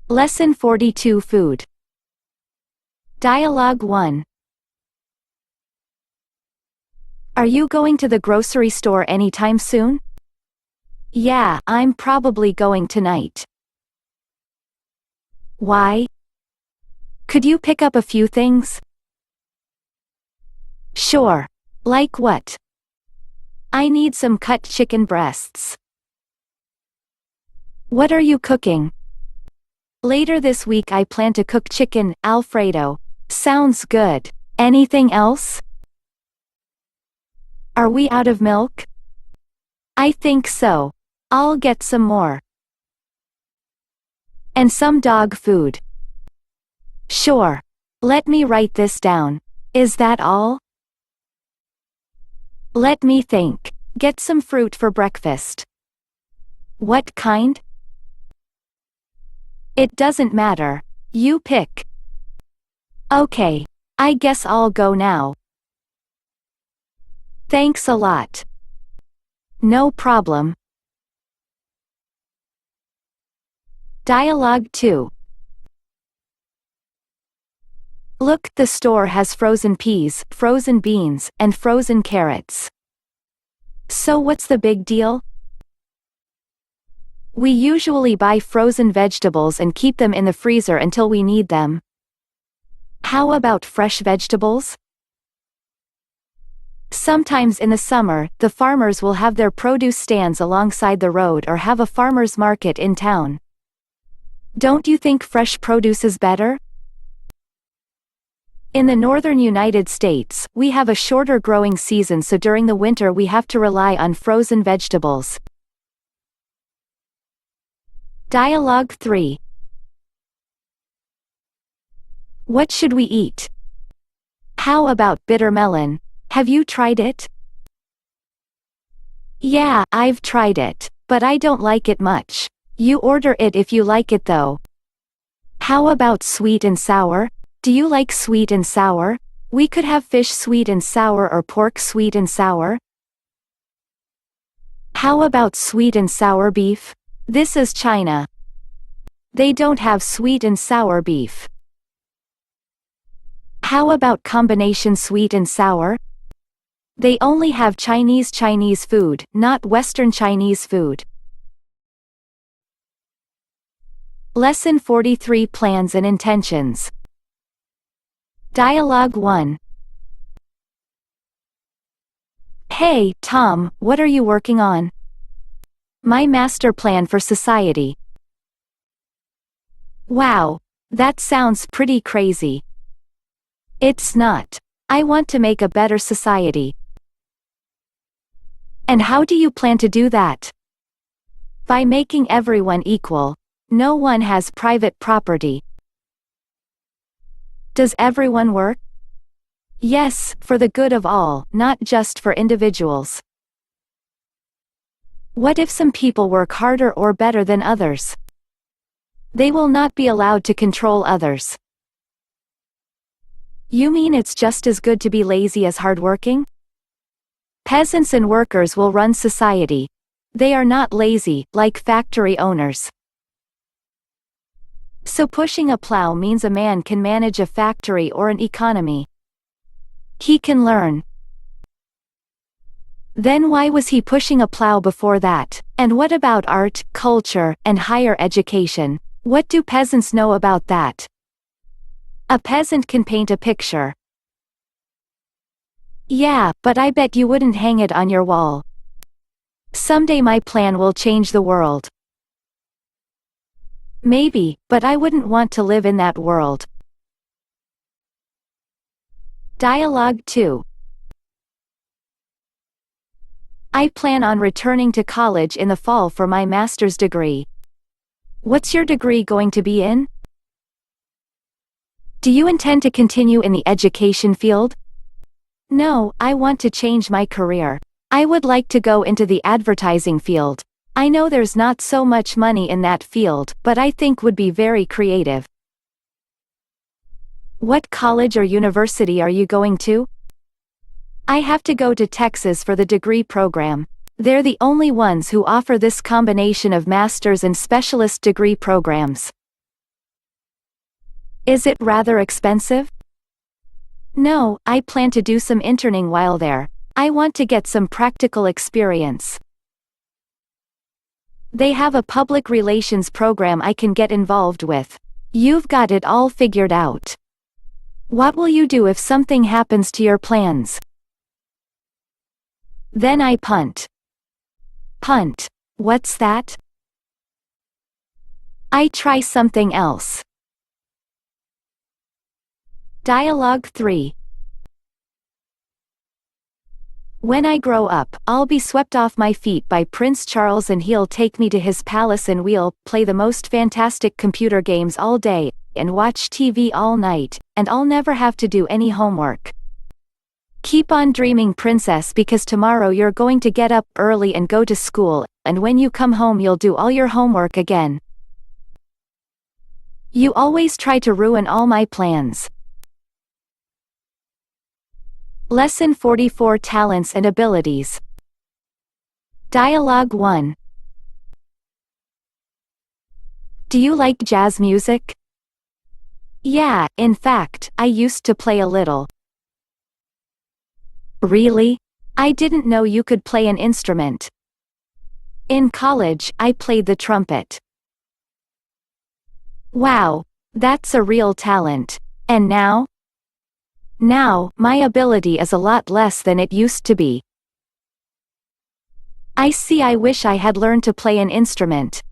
Lesson 42 Food. Dialogue 1. Are you going to the grocery store anytime soon? Yeah, I'm probably going tonight. Why? Could you pick up a few things? Sure. Like what? I need some cut chicken breasts. What are you cooking? Later this week I plan to cook chicken Alfredo. Sounds good. Anything else? Are we out of milk? I think so. I'll get some more. And some dog food. Sure. Let me write this down. Is that all? Let me think. Get some fruit for breakfast. What kind? It doesn't matter. You pick. Okay. I guess I'll go now. Thanks a lot. No problem. Dialogue 2. Look, the store has frozen peas, frozen beans, and frozen carrots. So what's the big deal? We usually buy frozen vegetables and keep them in the freezer until we need them. How about fresh vegetables? Sometimes in the summer, the farmers will have their produce stands alongside the road or have a farmer's market in town. Don't you think fresh produce is better? In the northern United States, we have a shorter growing season, so during the winter we have to rely on frozen vegetables. Dialogue 3. What should we eat? How about bitter melon? Have you tried it? Yeah, I've tried it, but I don't like it much. You order it if you like it though. How about sweet and sour? Do you like sweet and sour? We could have fish sweet and sour or pork sweet and sour. How about sweet and sour beef? This is China. They don't have sweet and sour beef. How about combination sweet and sour? They only have Chinese food, not Western Chinese food. Lesson 43 Plans and Intentions. Dialogue 1. Hey, Tom, what are you working on? My master plan for society. Wow, that sounds pretty crazy. It's not. I want to make a better society. And how do you plan to do that? By making everyone equal. No one has private property. Does everyone work? Yes, for the good of all, not just for individuals. What if some people work harder or better than others? They will not be allowed to control others. You mean it's just as good to be lazy as hardworking? Peasants and workers will run society. They are not lazy, like factory owners. So pushing a plow means a man can manage a factory or an economy. He can learn. Then why was he pushing a plow before that? And what about art, culture, and higher education? What do peasants know about that? A peasant can paint a picture. Yeah, but I bet you wouldn't hang it on your wall. Someday my plan will change the world. Maybe, but I wouldn't want to live in that world. Dialogue 2. I plan on returning to college in the fall for my master's degree. What's your degree going to be in? Do you intend to continue in the education field? No, I want to change my career. I would like to go into the advertising field. I know there's not so much money in that field, but I think would be very creative. What college or university are you going to? I have to go to Texas for the degree program. They're the only ones who offer this combination of master's and specialist degree programs. Is it rather expensive? No, I plan to do some interning while there. I want to get some practical experience. They have a public relations program I can get involved with. You've got it all figured out. What will you do if something happens to your plans? Then I punt. Punt. What's that? I try something else. Dialogue 3. When I grow up, I'll be swept off my feet by Prince Charles and he'll take me to his palace and we'll play the most fantastic computer games all day, and watch TV all night, and I'll never have to do any homework. Keep on dreaming, princess, because tomorrow you're going to get up early and go to school, and when you come home you'll do all your homework again. You always try to ruin all my plans. Lesson 44, Talents and Abilities. Dialogue 1. Do you like jazz music? Yeah, in fact, I used to play a little. Really? I didn't know you could play an instrument. In college, I played the trumpet. Wow, that's a real talent. And now? Now, my ability is a lot less than it used to be. I see. I wish I had learned to play an instrument.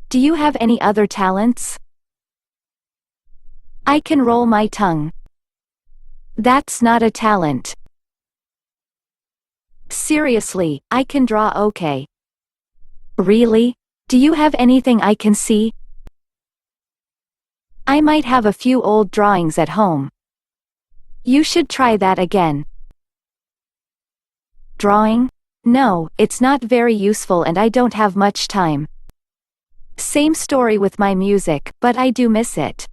Do you have any other talents? I can roll my tongue. That's not a talent. Seriously, I can draw okay. Really? Do you have anything I can see? I might have a few old drawings at home. You should try that again. Drawing? No, it's not very useful and I don't have much time. Same story with my music, but I do miss it.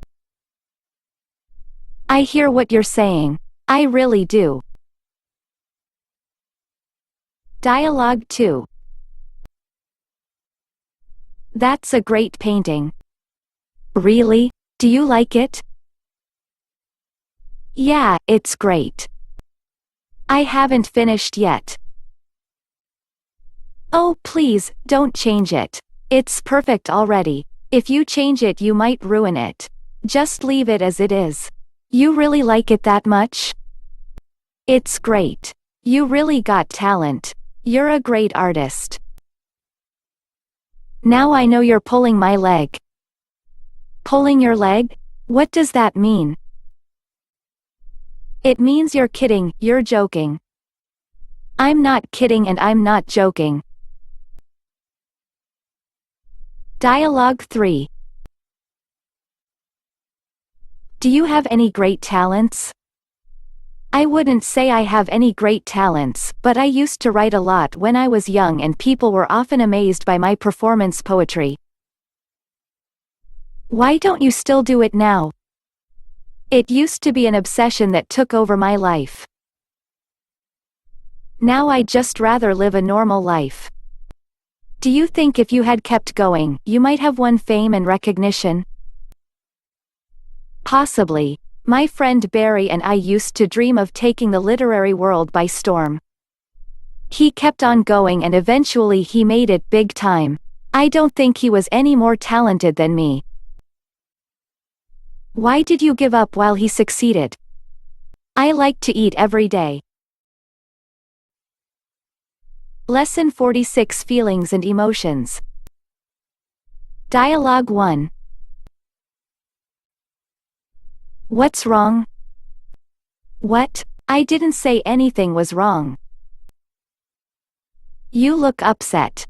I hear what you're saying. I really do. Dialogue 2. That's a great painting. Really? Do you like it? Yeah, it's great. I haven't finished yet. Oh, please, don't change it. It's perfect already. If you change it, you might ruin it. Just leave it as it is. You really like it that much? It's great. You really got talent. You're a great artist. Now I know you're pulling my leg. Pulling your leg? What does that mean? It means you're kidding, you're joking. I'm not kidding and I'm not joking. Dialogue 3. Do you have any great talents? I wouldn't say I have any great talents, but I used to write a lot when I was young and people were often amazed by my performance poetry. Why don't you still do it now? It used to be an obsession that took over my life. Now I just rather live a normal life. Do you think if you had kept going, you might have won fame and recognition? Possibly. My friend Barry and I used to dream of taking the literary world by storm. He kept on going and eventually he made it big time. I don't think he was any more talented than me. Why did you give up while he succeeded? I like to eat every day. Lesson 46, Feelings and Emotions. Dialogue 1. What's wrong? What? I didn't say anything was wrong. You look upset.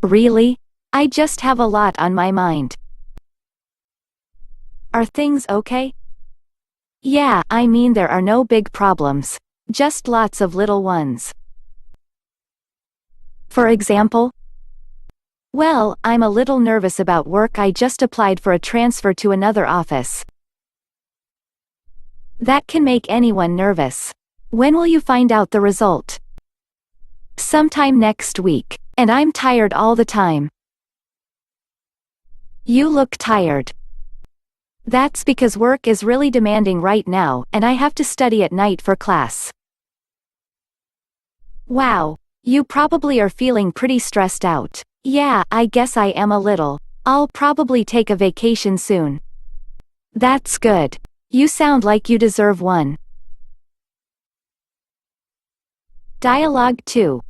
Really? I just have a lot on my mind. Are things okay? Yeah, I mean there are no big problems. Just lots of little ones. For example? Well, I'm a little nervous about work. I just applied for a transfer to another office. That can make anyone nervous. When will you find out the result? Sometime next week, and I'm tired all the time. You look tired. That's because work is really demanding right now, and I have to study at night for class. Wow, you probably are feeling pretty stressed out. Yeah, I guess I am a little. I'll probably take a vacation soon. That's good. You sound like you deserve one. Dialogue 2.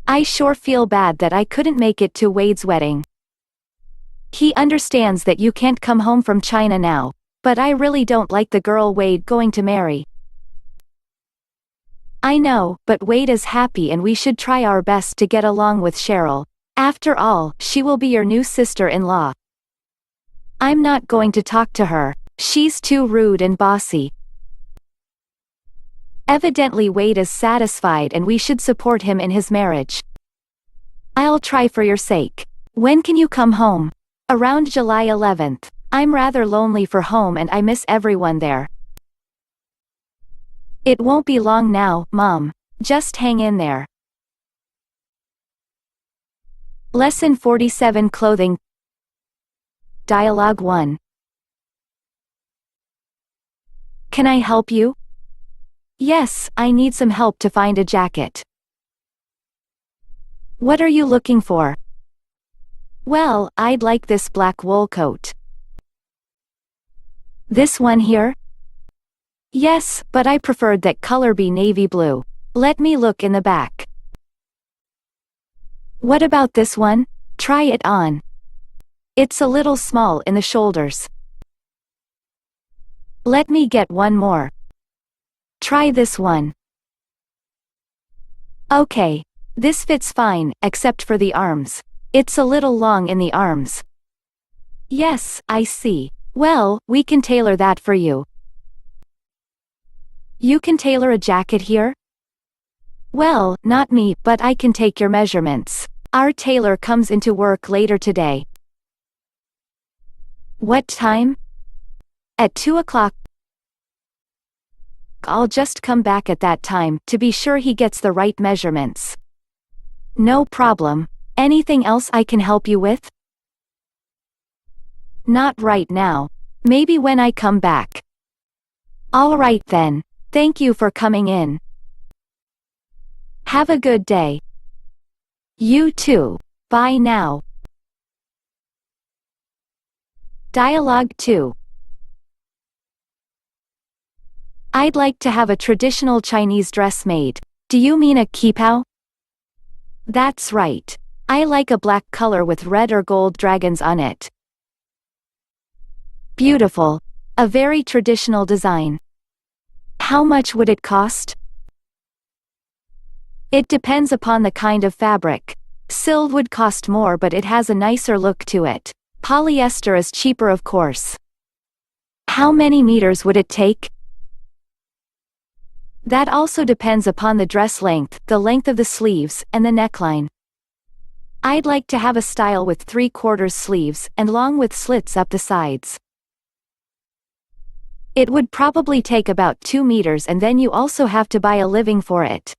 I sure feel bad that I couldn't make it to Wade's wedding. He understands that you can't come home from China now, but I really don't like the girl Wade going to marry. I know, but Wade is happy and we should try our best to get along with Cheryl. After all, she will be your new sister-in-law. I'm not going to talk to her. She's too rude and bossy. Evidently Wade is satisfied and we should support him in his marriage. I'll try for your sake. When can you come home? Around July 11th. I'm rather lonely for home and I miss everyone there. It won't be long now, Mom. Just hang in there. Lesson 47 Clothing. Dialogue 1. Can I help you? Yes, I need some help to find a jacket. What are you looking for? Well, I'd like this black wool coat. This one here? Yes, but I preferred that color be navy blue. Let me look in the back. What about this one? Try it on. It's a little small in the shoulders. Let me get one more. Try this one. Okay. This fits fine, except for the arms. It's a little long in the arms. Yes, I see. Well, we can tailor that for you. You can tailor a jacket here? Well, not me, but I can take your measurements. Our tailor comes into work later today. What time? At 2 o'clock. I'll just come back at that time to be sure he gets the right measurements. No problem. Anything else I can help you with? Not right now. Maybe when I come back. All right then. Thank you for coming in. Have a good day. You too. Bye now. Dialogue 2. I'd like to have a traditional Chinese dress made. Do you mean a qipao? That's right. I like a black color with red or gold dragons on it. Beautiful. A very traditional design. How much would it cost? It depends upon the kind of fabric. Silk would cost more, but it has a nicer look to it. Polyester is cheaper, of course. How many meters would it take? That also depends upon the dress length, the length of the sleeves, and the neckline. I'd like to have a style with 3/4 sleeves, and long with slits up the sides. It would probably take about 2 meters, and then you also have to buy a living for it.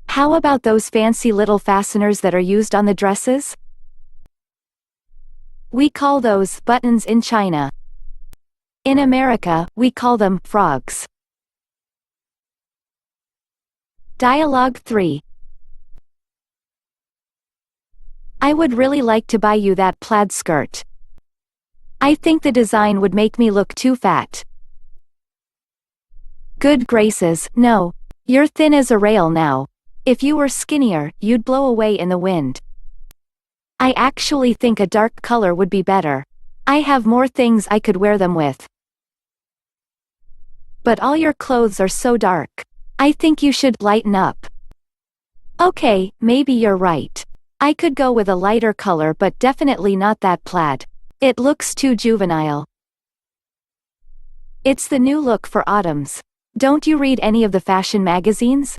How about those fancy little fasteners that are used on the dresses? We call those buttons in China. In America, we call them frogs. Dialogue 3. I would really like to buy you that plaid skirt. I think the design would make me look too fat. Good graces, no. You're thin as a rail now. If you were skinnier, you'd blow away in the wind. I actually think a dark color would be better. I have more things I could wear them with. But all your clothes are so dark. I think you should lighten up. Okay, maybe you're right. I could go with a lighter color, but definitely not that plaid. It looks too juvenile. It's the new look for autumns. Don't you read any of the fashion magazines?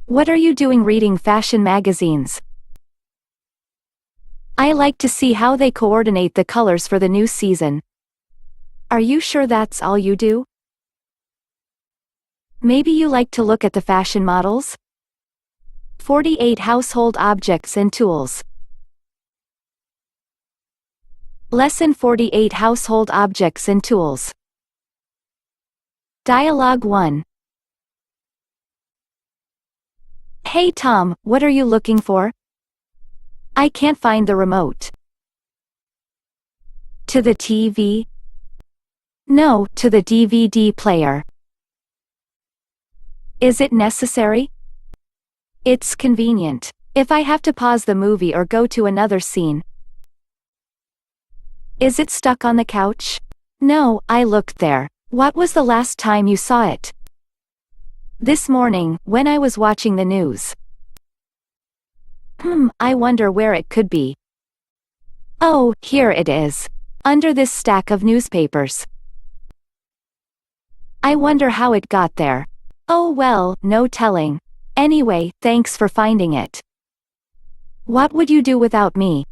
What are you doing reading fashion magazines? I like to see how they coordinate the colors for the new season. Are you sure that's all you do? Maybe you like to look at the fashion models? 48 household objects and tools. Lesson 48 Household Objects and Tools. Dialogue 1. Hey Tom, what are you looking for? I can't find the remote. To the TV? No, to the DVD player. Is it necessary? It's convenient. If I have to pause the movie or go to another scene. Is it stuck on the couch? No, I looked there. What was the last time you saw it? This morning, when I was watching the news. I wonder where it could be. Oh, here it is. Under this stack of newspapers. I wonder how it got there. Oh well, no telling. Anyway, thanks for finding it. What would you do without me?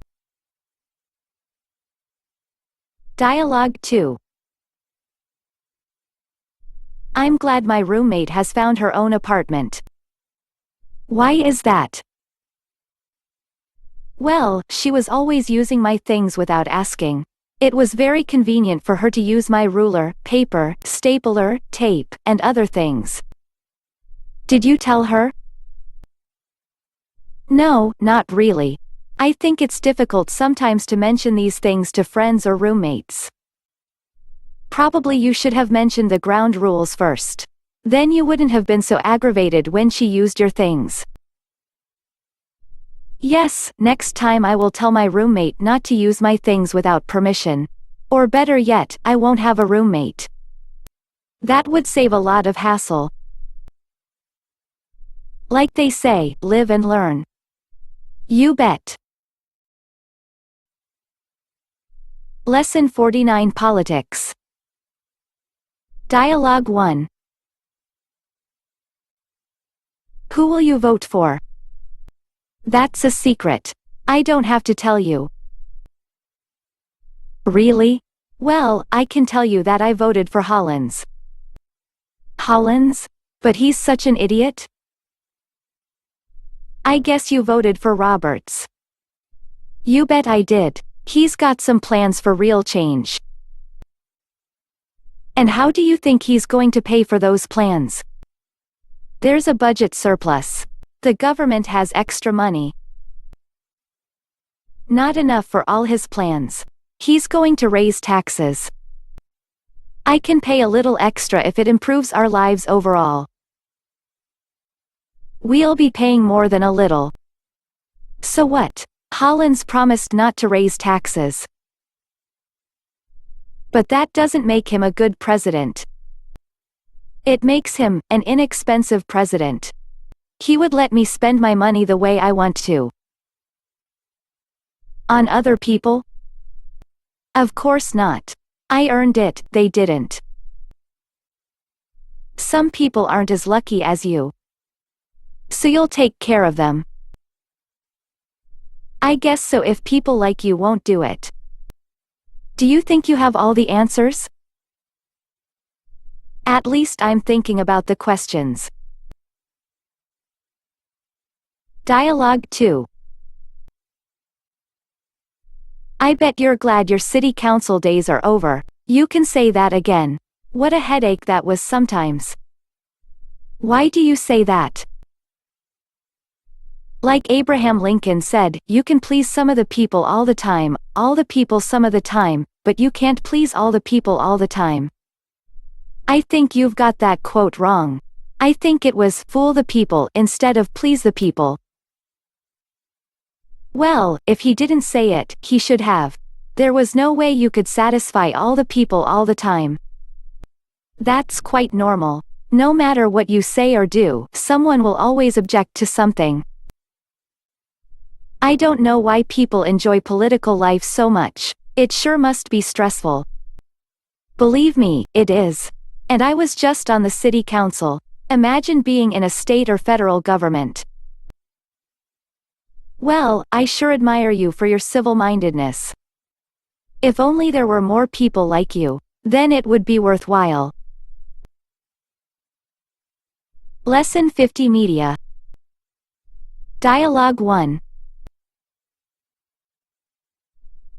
Dialogue 2. I'm glad my roommate has found her own apartment. Why is that? Well, she was always using my things without asking. It was very convenient for her to use my ruler, paper, stapler, tape, and other things. Did you tell her? No, not really. I think it's difficult sometimes to mention these things to friends or roommates. Probably you should have mentioned the ground rules first. Then you wouldn't have been so aggravated when she used your things. Yes, next time I will tell my roommate not to use my things without permission. Or better yet, I won't have a roommate. That would save a lot of hassle. Like they say, live and learn. You bet. Lesson 49 Politics. Dialogue 1. Who will you vote for? That's a secret. I don't have to tell you. Really? Well, I can tell you that I voted for Hollins. Hollins? But he's such an idiot. I guess you voted for Roberts. You bet I did. He's got some plans for real change. And how do you think he's going to pay for those plans? There's a budget surplus. The government has extra money. Not enough for all his plans. He's going to raise taxes. I can pay a little extra if it improves our lives overall. We'll be paying more than a little. So what? Hollins promised not to raise taxes. But that doesn't make him a good president. It makes him an inexpensive president. He would let me spend my money the way I want to. On other people? Of course not. I earned it, they didn't. Some people aren't as lucky as you. So you'll take care of them. I guess so if people like you won't do it. Do you think you have all the answers? At least I'm thinking about the questions. Dialogue 2. I bet you're glad your city council days are over. You can say that again. What a headache that was sometimes. Why do you say that? Like Abraham Lincoln said, you can please some of the people all the people some of the time, but you can't please all the people all the time. I think you've got that quote wrong. I think it was fool the people instead of please the people. Well, if he didn't say it, he should have. There was no way you could satisfy all the people all the time. That's quite normal. No matter what you say or do, someone will always object to something. I don't know why people enjoy political life so much. It sure must be stressful. Believe me, it is. And I was just on the city council. Imagine being in a state or federal government. Well, I sure admire you for your civil-mindedness. If only there were more people like you. Then it would be worthwhile. Lesson 50 Media. Dialogue 1.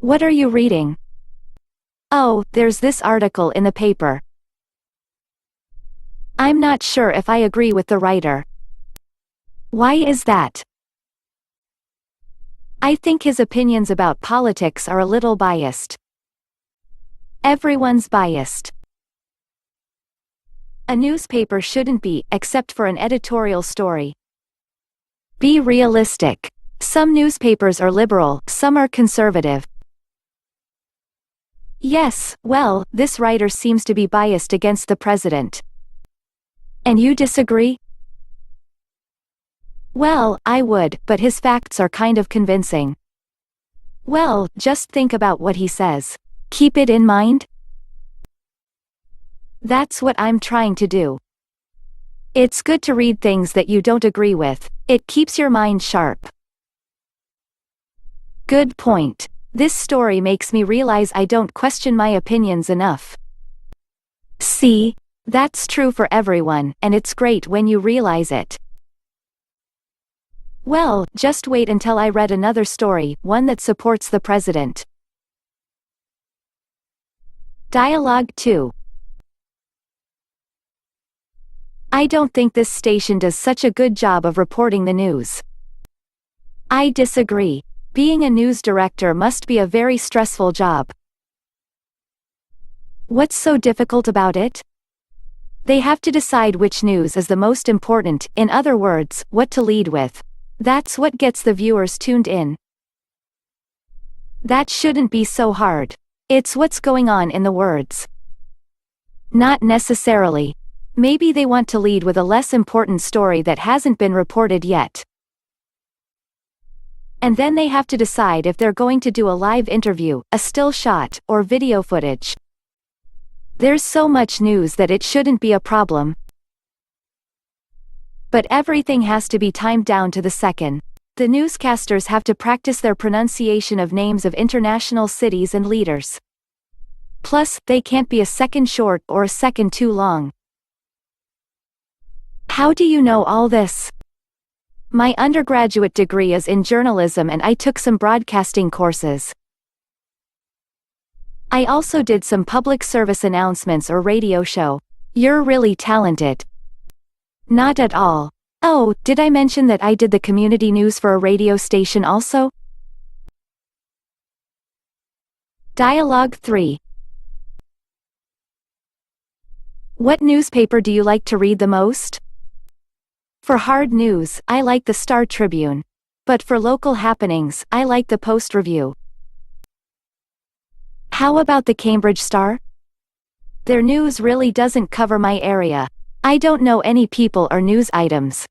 What are you reading? Oh, there's this article in the paper. I'm not sure if I agree with the writer. Why is that? I think his opinions about politics are a little biased. Everyone's biased. A newspaper shouldn't be, except for an editorial story. Be realistic. Some newspapers are liberal, some are conservative. Yes, well, this writer seems to be biased against the president. And you disagree? Well, I would, but his facts are kind of convincing. Well, just think about what he says. Keep it in mind. That's what I'm trying to do. It's good to read things that you don't agree with. It keeps your mind sharp. Good point. This story makes me realize I don't question my opinions enough. See? That's true for everyone, and it's great when you realize it. Well, just wait until I read another story, one that supports the president. Dialogue 2. I don't think this station does such a good job of reporting the news. I disagree. Being a news director must be a very stressful job. What's so difficult about it? They have to decide which news is the most important, in other words, what to lead with. That's what gets the viewers tuned in. That shouldn't be so hard. It's what's going on in the words. Not necessarily. Maybe they want to lead with a less important story that hasn't been reported yet. And then they have to decide if they're going to do a live interview, a still shot, or video footage. There's so much news that it shouldn't be a problem. But everything has to be timed down to the second. The newscasters have to practice their pronunciation of names of international cities and leaders. Plus, they can't be a second short or a second too long. How do you know all this? My undergraduate degree is in journalism and I took some broadcasting courses. I also did some public service announcements or radio show. You're really talented. Not at all. Oh, did I mention that I did the community news for a radio station also? Dialogue 3. What newspaper do you like to read the most? For hard news, I like the Star Tribune. But for local happenings, I like the Post Review. How about the Cambridge Star? Their news really doesn't cover my area. I don't know any people or news items.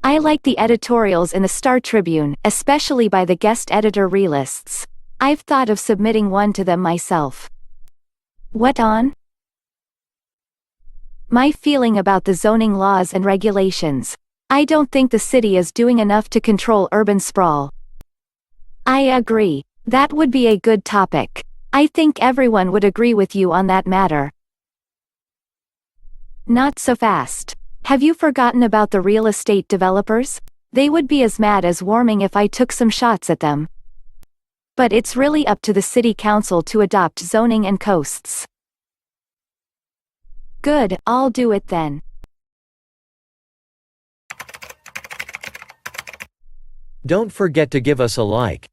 I like the editorials in the Star Tribune, especially by the guest editor relists. I've thought of submitting one to them myself. What on? My feeling about the zoning laws and regulations. I don't think the city is doing enough to control urban sprawl. I agree. That would be a good topic. I think everyone would agree with you on that matter. Not so fast. Have you forgotten about the real estate developers? They would be as mad as Warming if I took some shots at them. But it's really up to the city council to adopt zoning and coasts. Good, I'll do it then. Don't forget to give us a like.